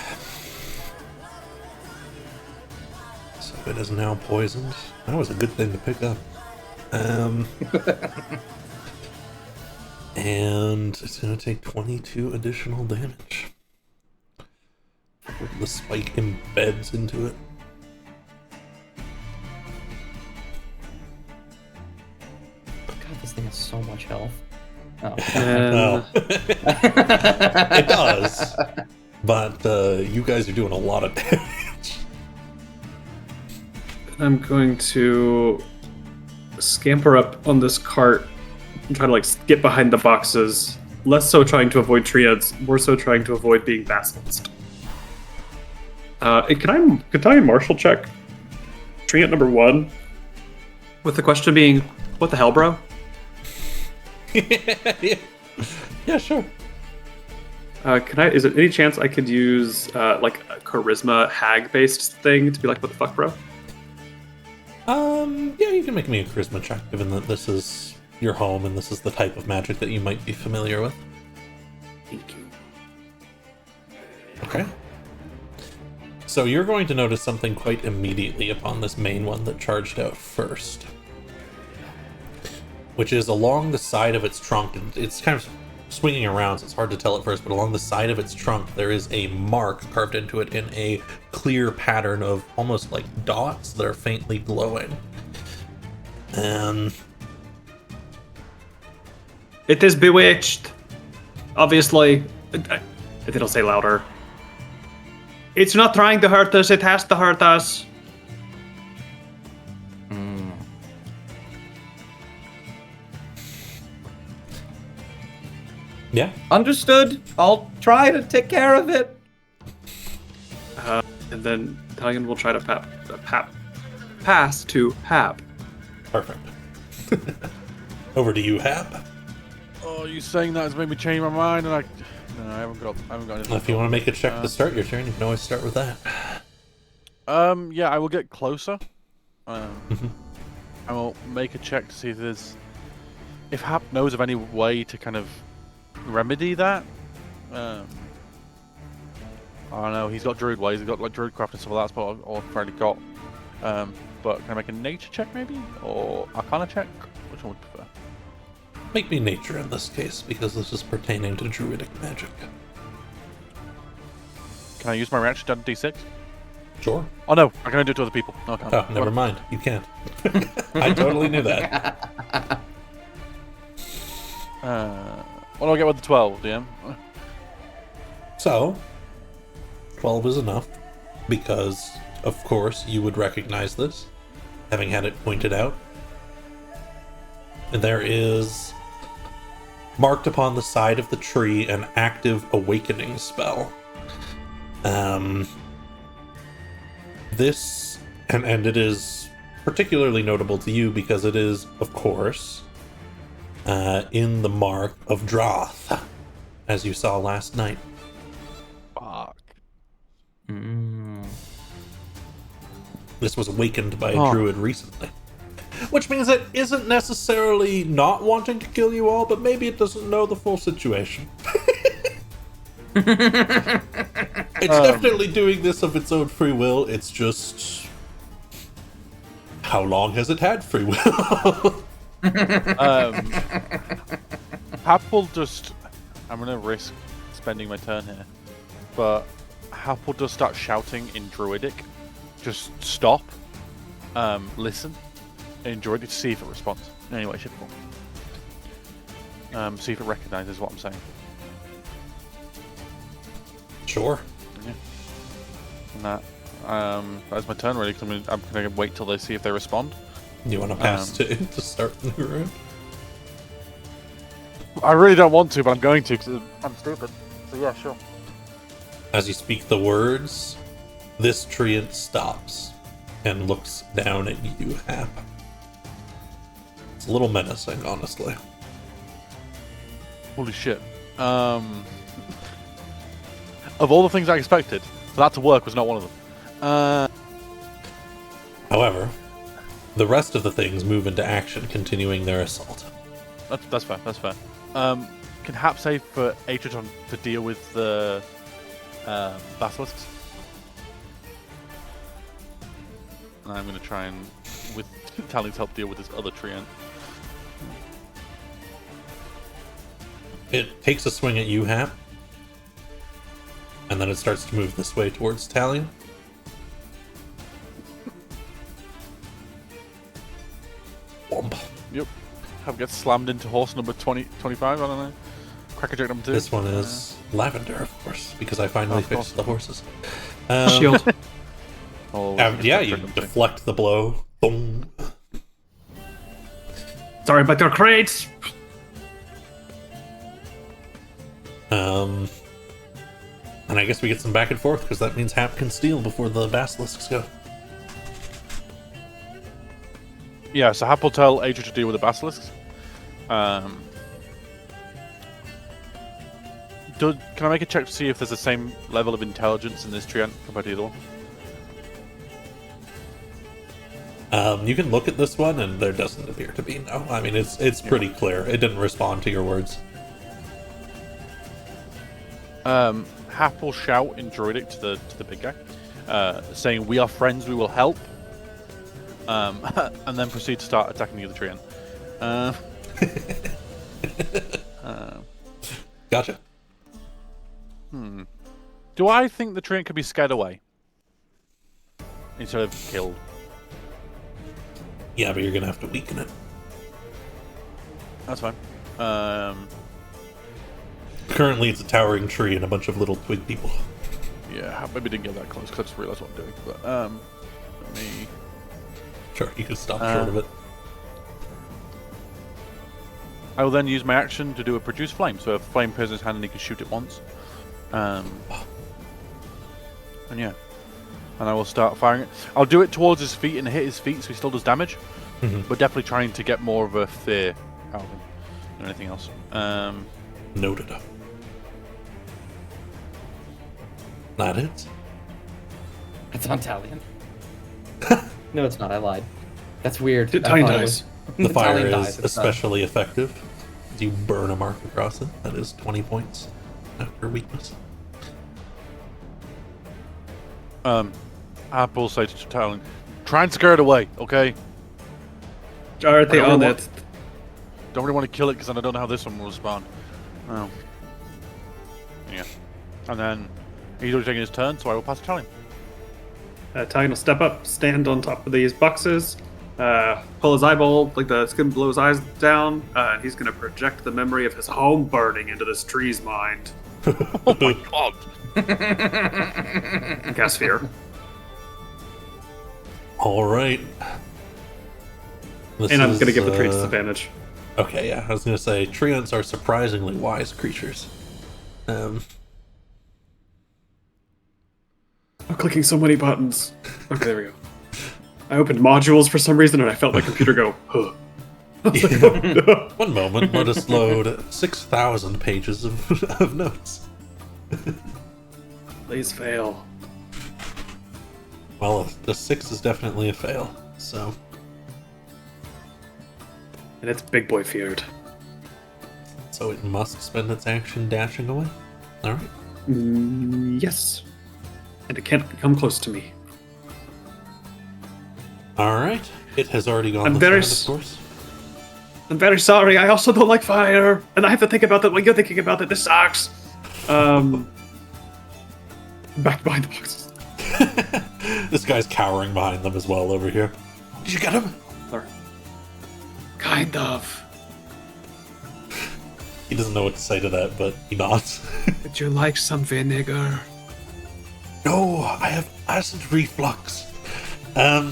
So it is now poisoned. That was a good thing to pick up. And it's going to take 22 additional damage. The spike embeds into it. God, this thing has so much health. Oh. Well, it does. But you guys are doing a lot of damage. I'm going to scamper up on this cart and try to like get behind the boxes. Less so trying to avoid triads, more so trying to avoid being basilised. Can I martial check triad number 1 With the question being, what the hell, bro? Yeah, sure. Is there any chance I could use like a charisma hag based thing to be like, what the fuck, bro? Yeah, you can make me a charisma check, given that this is your home and this is the type of magic that you might be familiar with. Thank you. Okay. So you're going to notice something quite immediately upon this main one that charged out first, which is along the side of its trunk, and it's kind of swinging around, so it's hard to tell at first, but along the side of its trunk there is a mark carved into it in a clear pattern of almost like dots that are faintly glowing. It is bewitched. Obviously, it'll say louder. It's not trying to hurt us. It has to hurt us. Yeah. Understood. I'll try to take care of it. And then Italian will try to pass to Hap. Perfect. Over to you, Hap. Oh, you saying that has made me change my mind, and I haven't got anything. If you want to make a check to start your turn, you can always start with that. Yeah, I will get closer. I will make a check to see if Hap knows of any way to kind of remedy that. I don't know. He's got druid ways. He's got like druid craft and stuff like that. That's what I've already got. But can I make a nature check maybe, or arcana check? Which one would you prefer? Make me nature in this case, because this is pertaining to druidic magic. Can I use my reaction to d6? Sure. Oh no, I can only do it to other people. No, I can't. Oh, never mind. You can't. I totally knew that. What do I get with the 12, DM? So, 12 is enough, because, of course, you would recognize this, having had it pointed out. And there is, marked upon the side of the tree, an active awakening spell. This, and it is particularly notable to you because it is, of course, in the mark of Drâth, as you saw last night. Fuck. This was awakened by a druid recently. Which means it isn't necessarily not wanting to kill you all, but maybe it doesn't know the full situation. It's definitely doing this of its own free will, it's just... how long has it had free will? Hap will just... I'm gonna risk spending my turn here, but Hap will just start shouting in Druidic. Just stop, listen, in Druidic to see if it responds in any way, shape, or form. See if it recognizes what I'm saying. Sure. Yeah. And that's my turn really, because I'm gonna wait till they see if they respond. You want to pass to start the new round? I really don't want to, but I'm going to because I'm stupid. So yeah, sure. As you speak the words, this treant stops and looks down at you, Hap. It's a little menacing, honestly. Holy shit. Of all the things I expected, for that to work was not one of them. However, the rest of the things move into action, continuing their assault. That's fair. That's fair. Can Hap save for Atron to deal with the basilisks? And I'm going to try and, with Tally's help, deal with this other treant. It takes a swing at you, Hap. And then it starts to move this way towards Talion. Womp. Yep. Hap gets slammed into horse number 25, I don't know. Crackerjack number 2. This one is Lavender, of course, because I finally fixed the horses. Shield. Yeah, you deflect the blow. Boom. Sorry about your crates. And I guess we get some back and forth, because that means Hap can steal before the basilisks go. Yeah, so Hap will tell Adria to deal with the basilisks. Can I make a check to see if there's the same level of intelligence in this treant compared to the other one? You can look at this one, and there doesn't appear to be. No, I mean it's pretty clear. It didn't respond to your words. Hap will shout in Druidic to the big guy, saying, "We are friends. We will help." And then proceed to start attacking the other treant. Gotcha. Do I think the treant could be scared away instead of killed? Yeah, but you're gonna have to weaken it. That's fine. Currently, it's a towering tree and a bunch of little twig people. Yeah, maybe didn't get that close because I just realised what I'm doing. But let me. Sure, you can stop short of it. I will then use my action to do a produce flame. So a flame appears in his hand and he can shoot it once. And yeah. And I will start firing it. I'll do it towards his feet and hit his feet so he still does damage. But definitely trying to get more of a fear out of him than anything else. Noted. That is. It's on Talion. No, it's not. I lied. That's weird. Talion dies. The fire Talion is dies, it's especially effective. You burn a mark across it. That is 20 points after weakness. Apple says to Talon, try and scare it away, okay? Are they on Don't it? really want to kill it because I don't know how this one will respond. Oh. Yeah. And then he's already taking his turn, so I will pass to Talon. Talion will step up, stand on top of these boxes, pull his eyeball, like the skin below his eyes down, and he's going to project the memory of his home burning into this tree's mind. Oh my god! Cast fear. All right. And I'm going to give the tree disadvantage. Okay, yeah, I was gonna say treants are surprisingly wise creatures. I'm clicking so many buttons. Okay, there we go. I opened modules for some reason and I felt my computer go, huh. I was like, oh, no. One moment, let us load 6,000 pages of notes. Please fail. Well, the 6 is definitely a fail, so. And it's big boy feared. So it must spend its action dashing away? Alright. Yes. And it can't come close to me. Alright. It has already gone I'm the very side, of course. I'm very sorry, I also don't like fire, and I have to think about that when you're thinking about it. This sucks. Back behind the boxes. This guy's cowering behind them as well over here. Did you get him? Kind of. He doesn't know what to say to that, but he nods. Would you like some vinegar? No, I have acid reflux. Who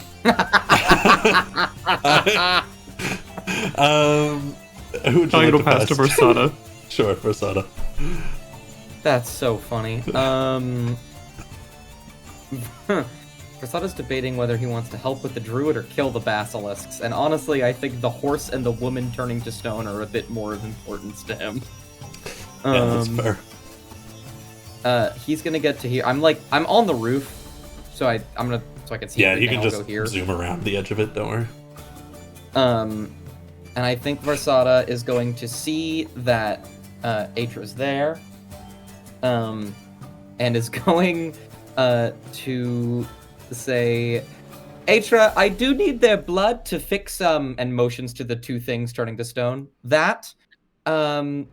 would you like to pass to? Versada. Sure, Versada. That's so funny. Versada's debating whether he wants to help with the druid or kill the basilisks, and honestly, I think the horse and the woman turning to stone are a bit more of importance to him. Yeah, that's fair. He's gonna get to here. I'm on the roof, so I can see. Yeah, you everything. can I'll just go here. zoom around the edge of it. Don't worry. And I think Versada is going to see that Atra's there, and is going to say, Atra, I do need their blood to fix and motions to the two things turning to stone. That, so,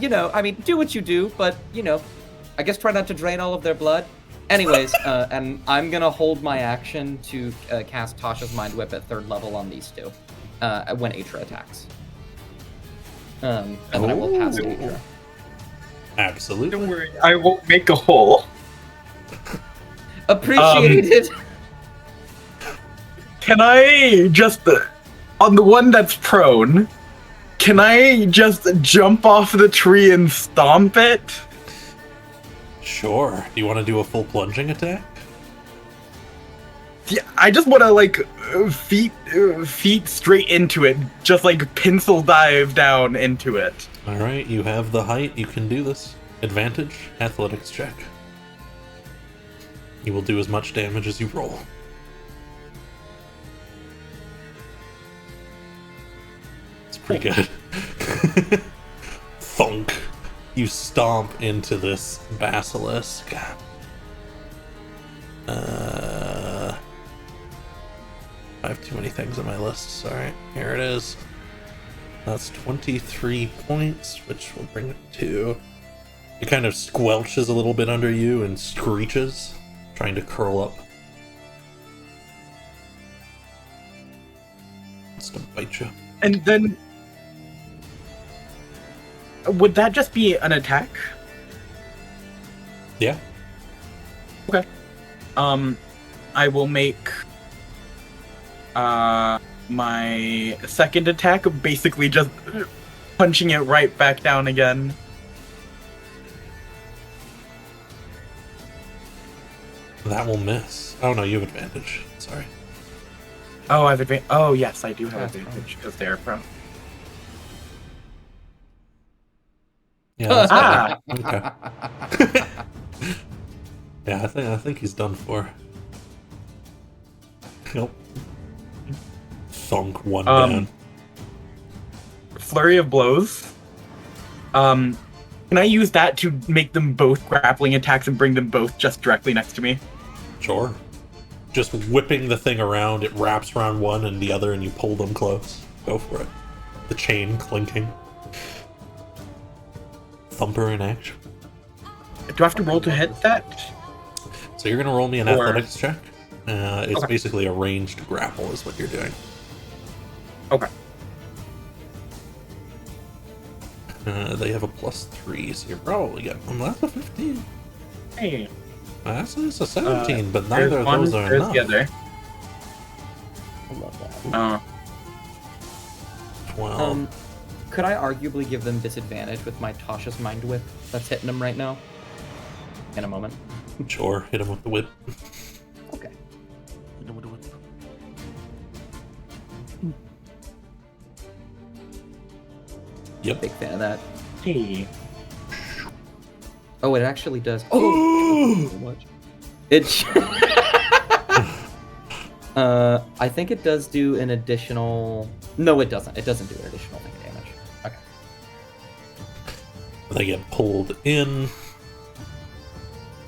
I mean, do what you do, but, I guess try not to drain all of their blood. Anyways, and I'm gonna hold my action to cast Tasha's Mind Whip at 3rd level on these two, when Atra attacks. And then I will pass to Atra. Absolutely. Don't worry, I won't make a hole. Appreciated. Can I just, on the one that's prone, can I just jump off the tree and stomp it? Sure. Do you want to do a full plunging attack? Yeah, I just want to like feet straight into it, just like pencil dive down into it. All right, you have the height. You can do this. Advantage, athletics check. You will do as much damage as you roll. It's pretty good. Thunk. You stomp into this basilisk. I have too many things on my list. Sorry. Here it is. That's 23 points, which will bring it to... It kind of squelches a little bit under you and screeches, trying to curl up. It's to bite you. And then... Would that just be an attack? Yeah. Okay. I will make... my second attack, basically just punching it right back down again. That will miss. Oh no, you have advantage. Sorry. Oh, I have advantage. Oh, yes, I do have advantage because they're prone. Yeah. That's Ah! okay. Yeah, I think he's done for. Nope. Thunk one down. Flurry of blows. Can I use that to make them both grappling attacks and bring them both just directly next to me? Sure. Just whipping the thing around, it wraps around one and the other, and you pull them close. Go for it. The chain clinking. Thumper in action. Do I have to roll to hit that? So you're gonna roll me an athletics check. It's basically a ranged grapple is what you're doing. Okay. They have a +3, so you're probably getting... That's a 15. Hey. That's a 17, but neither There's of one, those are there's enough. the other. I love that. 12. Could I arguably give them disadvantage with my Tasha's Mind Whip that's hitting them right now? In a moment. Sure, hit him with the whip. Okay. Yep. Big fan of that. Hey. Oh, it actually does. Oh, so much. It. I think it does do an additional. No, it doesn't. It doesn't do an additional thing of damage. Okay. They get pulled in,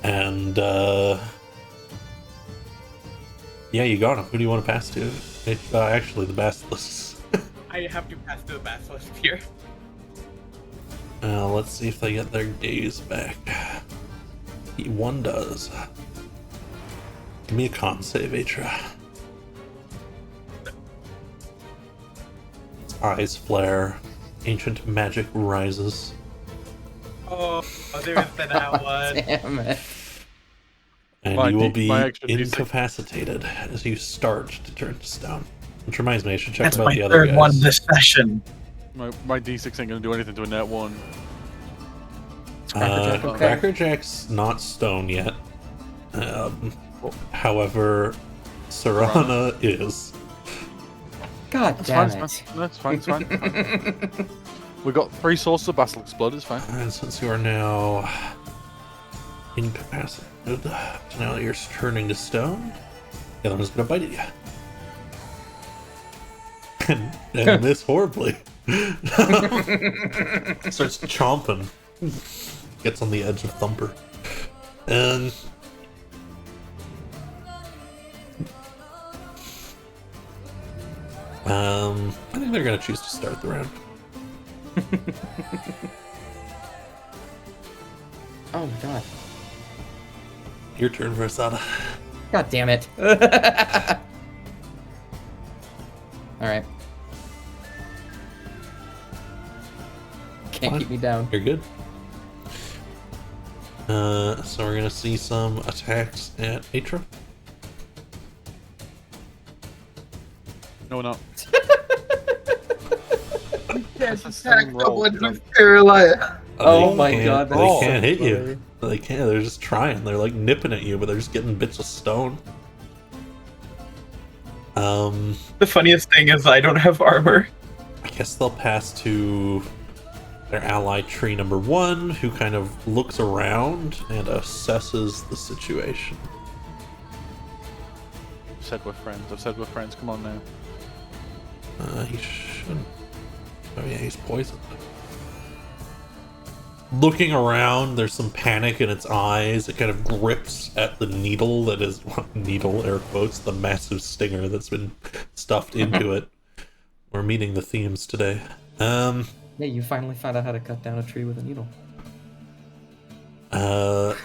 and yeah, you got him. Who do you want to pass to? Actually, the basilisk. I have to pass to the basilisk here. Let's see if they get their gaze back. One does. Give me a con save, Atra. Its eyes flare. Ancient magic rises. Oh, there's that one. Damn it. And you will be incapacitated as you start to turn to stone. Which reminds me, I should check That's about my the other third guys. one this session. My D6 ain't gonna do anything to a net one. Crackerjack okay? Crackerjack's not stone yet. However, Serana is. God That's damn fine, it. That's fine. It's fine. We got 3 sources of basilisk blood. It's fine. And since you are now incapacitated, now you're turning to stone, the other one's gonna bite at you. And miss horribly. Starts chomping. Gets on the edge of Thumper. And I think they're gonna choose to start the round. Oh my god. Your turn, Versada. God damn it. Alright. Can't Fine. keep me down. You're good. So we're gonna see some attacks at Atra. No, we're not. Yes, attack someone with paralyzed. Oh my god, They that's can't so hit funny. you. They can't. They're just trying. They're like nipping at you, but they're just getting bits of stone. The funniest thing is I don't have armor. I guess they'll pass to their ally tree number 1, who kind of looks around and assesses the situation. Said we're friends. I've said we're friends. Come on now. He shouldn't. Oh yeah, he's poisoned. Looking around, there's some panic in its eyes. It kind of grips at the needle that is, needle, air quotes, the massive stinger that's been stuffed into it. We're meeting the themes today. Yeah, you finally found out how to cut down a tree with a needle. I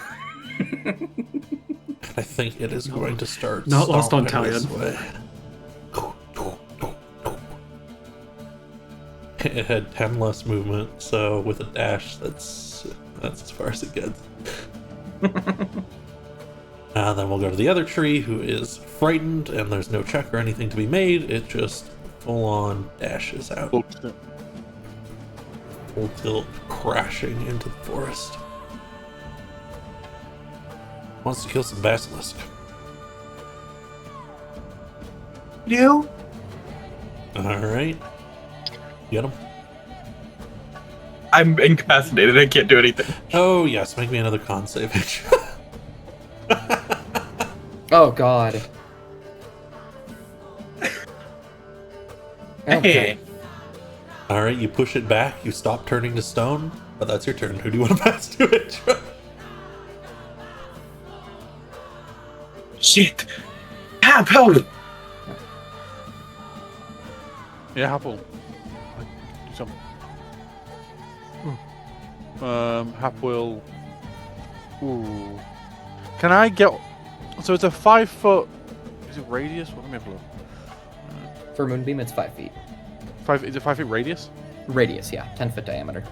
think it is going to start. Not lost on stomping this Talion. way. It had 10 less movement, so with a dash, that's as far as it gets. Then we'll go to the other tree, who is frightened, and there's no check or anything to be made. It just full-on dashes out. Full tilt, crashing into the forest. Wants to kill some basilisk. You? Alright. Get him. I'm incapacitated. I can't do anything. Oh, yes. Make me another con save. Oh god. Hey. Alright, you push it back. You stop turning to stone. But that's your turn. Who do you want to pass to it? Shit. Help! Yeah, Happle. Do something. Hap will. Ooh. Can I get? So it's a 5 foot. Is it radius? Let me have a look. For Moonbeam, it's 5 feet. Is it 5 feet radius? Radius, yeah. 10-foot diameter.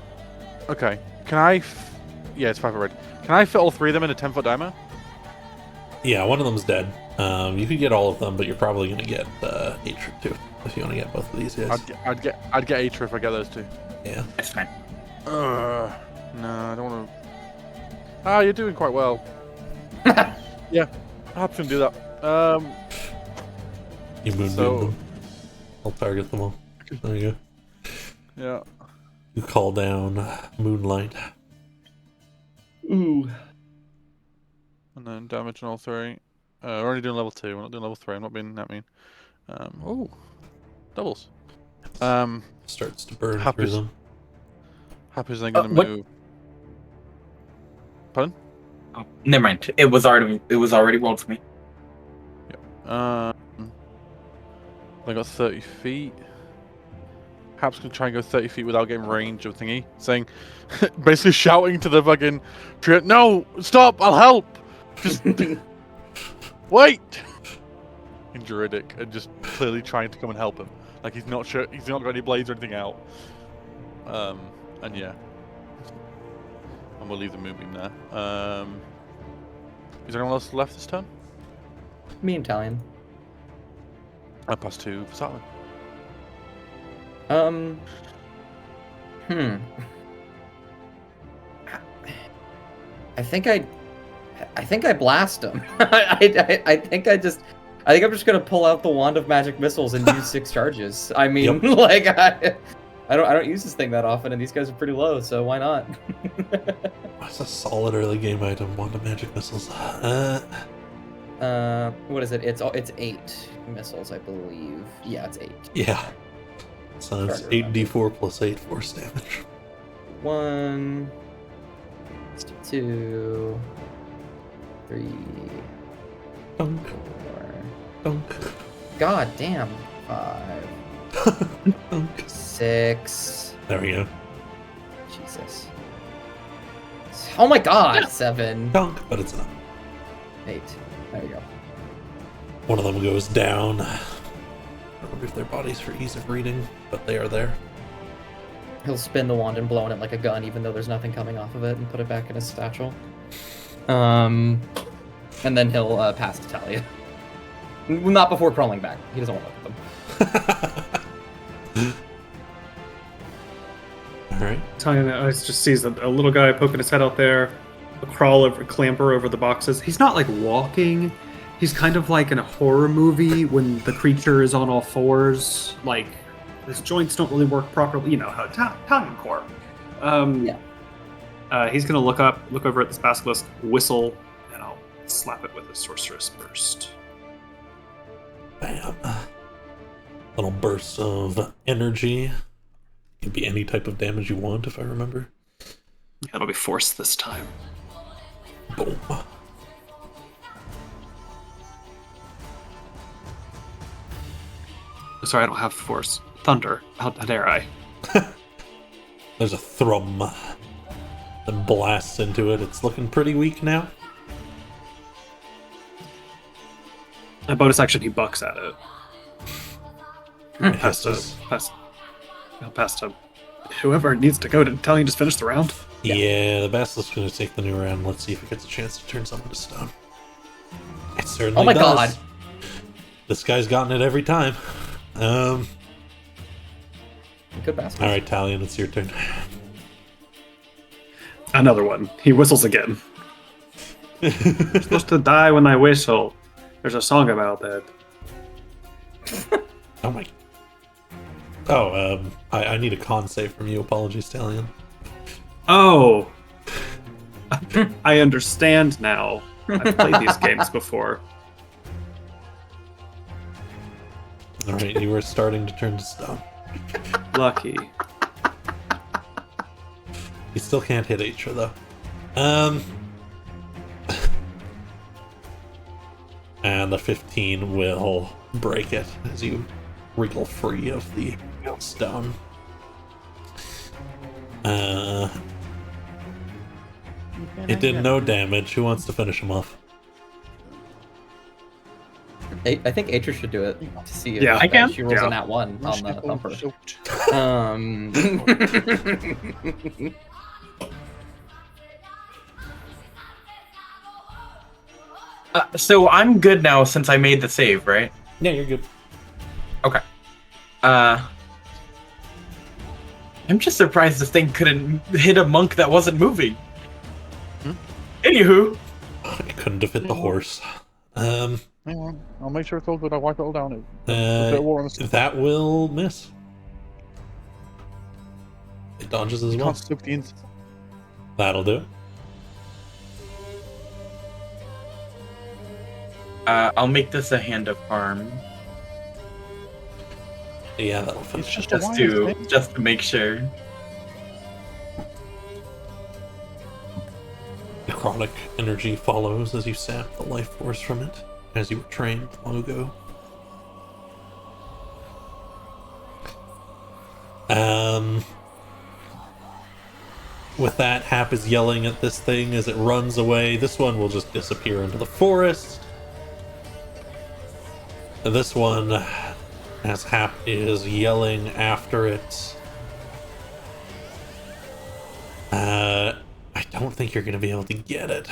Okay. Can I? Yeah, it's 5 foot radius. Can I fit all 3 of them in a 10-foot diameter? Yeah, one of them's dead. You could get all of them, but you're probably going to get Atria too, if you want to get both of these guys. I'd get Atria if I get those 2. Yeah. That's fine. No, I don't want to. Ah, you're doing quite well. Yeah, perhaps we can do that. You moonbeam them. I'll target them all. There you go. Yeah. You call down Moonlight. Ooh. And then damage on all 3. We're only doing level 2. We're not doing level 3. I'm not being that mean. Oh, doubles. Starts to burn Hap through is- them. Hap is then gonna what- move. Pardon? Oh, never mind. It was already rolled for me. I got 30 feet. Hap's gonna try and go 30 feet without getting range of thingy. Saying, basically shouting to the fucking tree, no, stop, I'll help! Just, wait! In Druidic, and just clearly trying to come and help him. Like he's not sure, he's not got any blades or anything out. And yeah. And we'll leave the moonbeam there. Is there anyone else left this turn? Me and Talion. I pass to Satellin. I think I blast him. I think I'm just gonna pull out the wand of magic missiles and use 6 charges. I mean, Yep. like I don't use this thing that often, and these guys are pretty low, so why not? That's a solid early game item. Wand of Magic Missiles. What is it? It's 8 missiles, I believe. Yeah, it's 8. Yeah. So it's 8d4 plus 8 force damage. 1, 2, 3, Dunk, 4. dunk, God damn. 5, dunk. 6. There we go. Jesus. Oh my god! 7, Dunk, but it's not. 8. There you go. One of them goes down. I don't remove their bodies for ease of reading, but they are there. He'll spin the wand and blow on it like a gun, even though there's nothing coming off of it, and put it back in his satchel. And then he'll pass to Talia. Not before crawling back. He doesn't want to look at them. Alright. Talion just sees a little guy poking his head out there, clamber over the boxes. He's not like walking He's kind of like in a horror movie when the creature is on all fours, like his joints don't really work properly. You know how Italian core. He's gonna look over at this basilisk, whistle, and I'll slap it with a sorceress burst. Bam. Little bursts of energy. Can be any type of damage you want, if I remember. It'll be force this time. Boom. Sorry, I don't have force. Thunder. How dare I? There's a thrum that blasts into it. It's looking pretty weak now. A bonus action, he bucks at it. Past to whoever needs to go to Italian just finish the round. Yeah, the basilisk's going to take the new round. Let's see if it gets a chance to turn someone to stone. It certainly does. God. This guy's gotten it every time. Good basilisk. All right, Talion, it's your turn. Another one. He whistles again. You're supposed to die when I whistle. There's a song about that. Oh my. Oh, I need a con save from you. Apologies, Talion. Oh. I understand now. I've played these games before. All right, you were starting to turn to stone. Lucky. You still can't hit Atra, though. And the 15 will break it as you wriggle free of the stone. It did no damage. Who wants to finish him off? I think Atris should do it to see if I can. she rolls a nat 1 on the thumper. So I'm good now since I made the save, right? Yeah, you're good. Okay. I'm just surprised this thing couldn't hit a monk that wasn't moving. Anywho. It couldn't have hit the horse. Hang on, I'll make sure it's all good. I'll wipe it all down. That will miss. It dodges as well. That'll do it. I'll make this a hand of harm. Yeah, that'll finish. Just to make sure. Necrotic energy follows as you sap the life force from it, as you were trained long ago. With that, Hap is yelling at this thing as it runs away. This one will just disappear into the forest. This one, as Hap is yelling after it, I don't think you're going to be able to get it.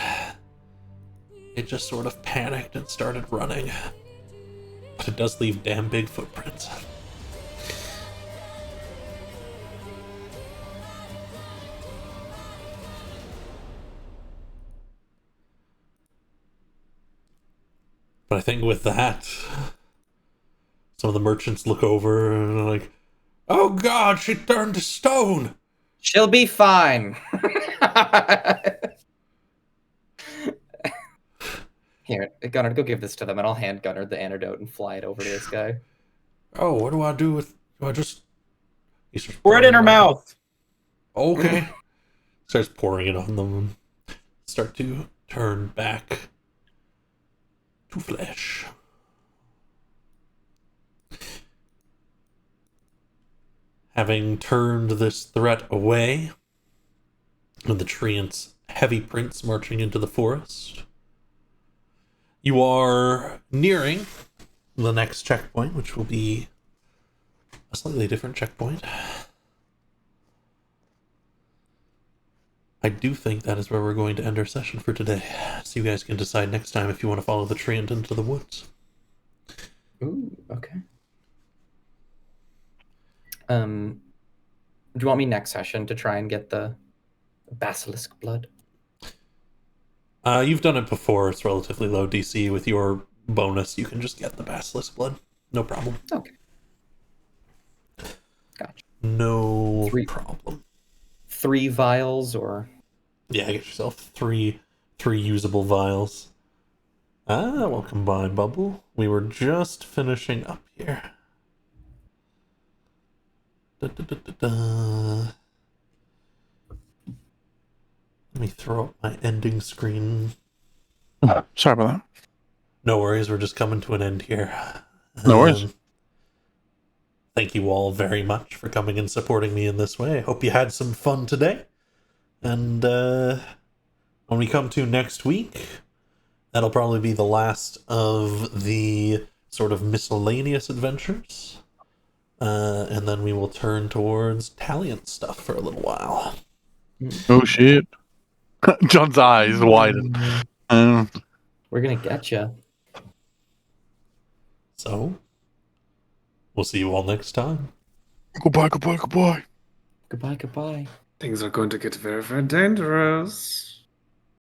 It just sort of panicked and started running. But it does leave damn big footprints. But I think with that, some of the merchants look over and are like, "Oh God, she turned to stone." She'll be fine. Here, Gunnar, go give this to them, and I'll hand Gunnar the antidote and fly it over to this guy. Oh, what do I do with? Do I just pour it in her mouth? Okay. Starts pouring it on them. And start to turn back to flesh. Having turned this threat away, and the treant's heavy prints marching into the forest, you are nearing the next checkpoint, which will be a slightly different checkpoint. I do think that is where we're going to end our session for today, so you guys can decide next time if you want to follow the treant into the woods. Ooh, okay. Do you want me next session to try and get the basilisk blood? You've done it before. It's relatively low DC with your bonus, you can just get the basilisk blood. No problem. Okay. Gotcha. No Three. problem. 3 vials or... Yeah, get yourself three usable vials. Ah, well, combine bubble. We were just finishing up here. Da, da, da, da, da. Let me throw up my ending screen. Sorry about that. No worries, we're just coming to an end here. No worries. Thank you all very much for coming and supporting me in this way. I hope you had some fun today. And when we come to next week, that'll probably be the last of the sort of miscellaneous adventures. And then we will turn towards Talion stuff for a little while. Oh shit. John's eyes widened. We're gonna get you. So, we'll see you all next time. Goodbye, goodbye, goodbye. Goodbye, goodbye. Things are going to get very, very dangerous.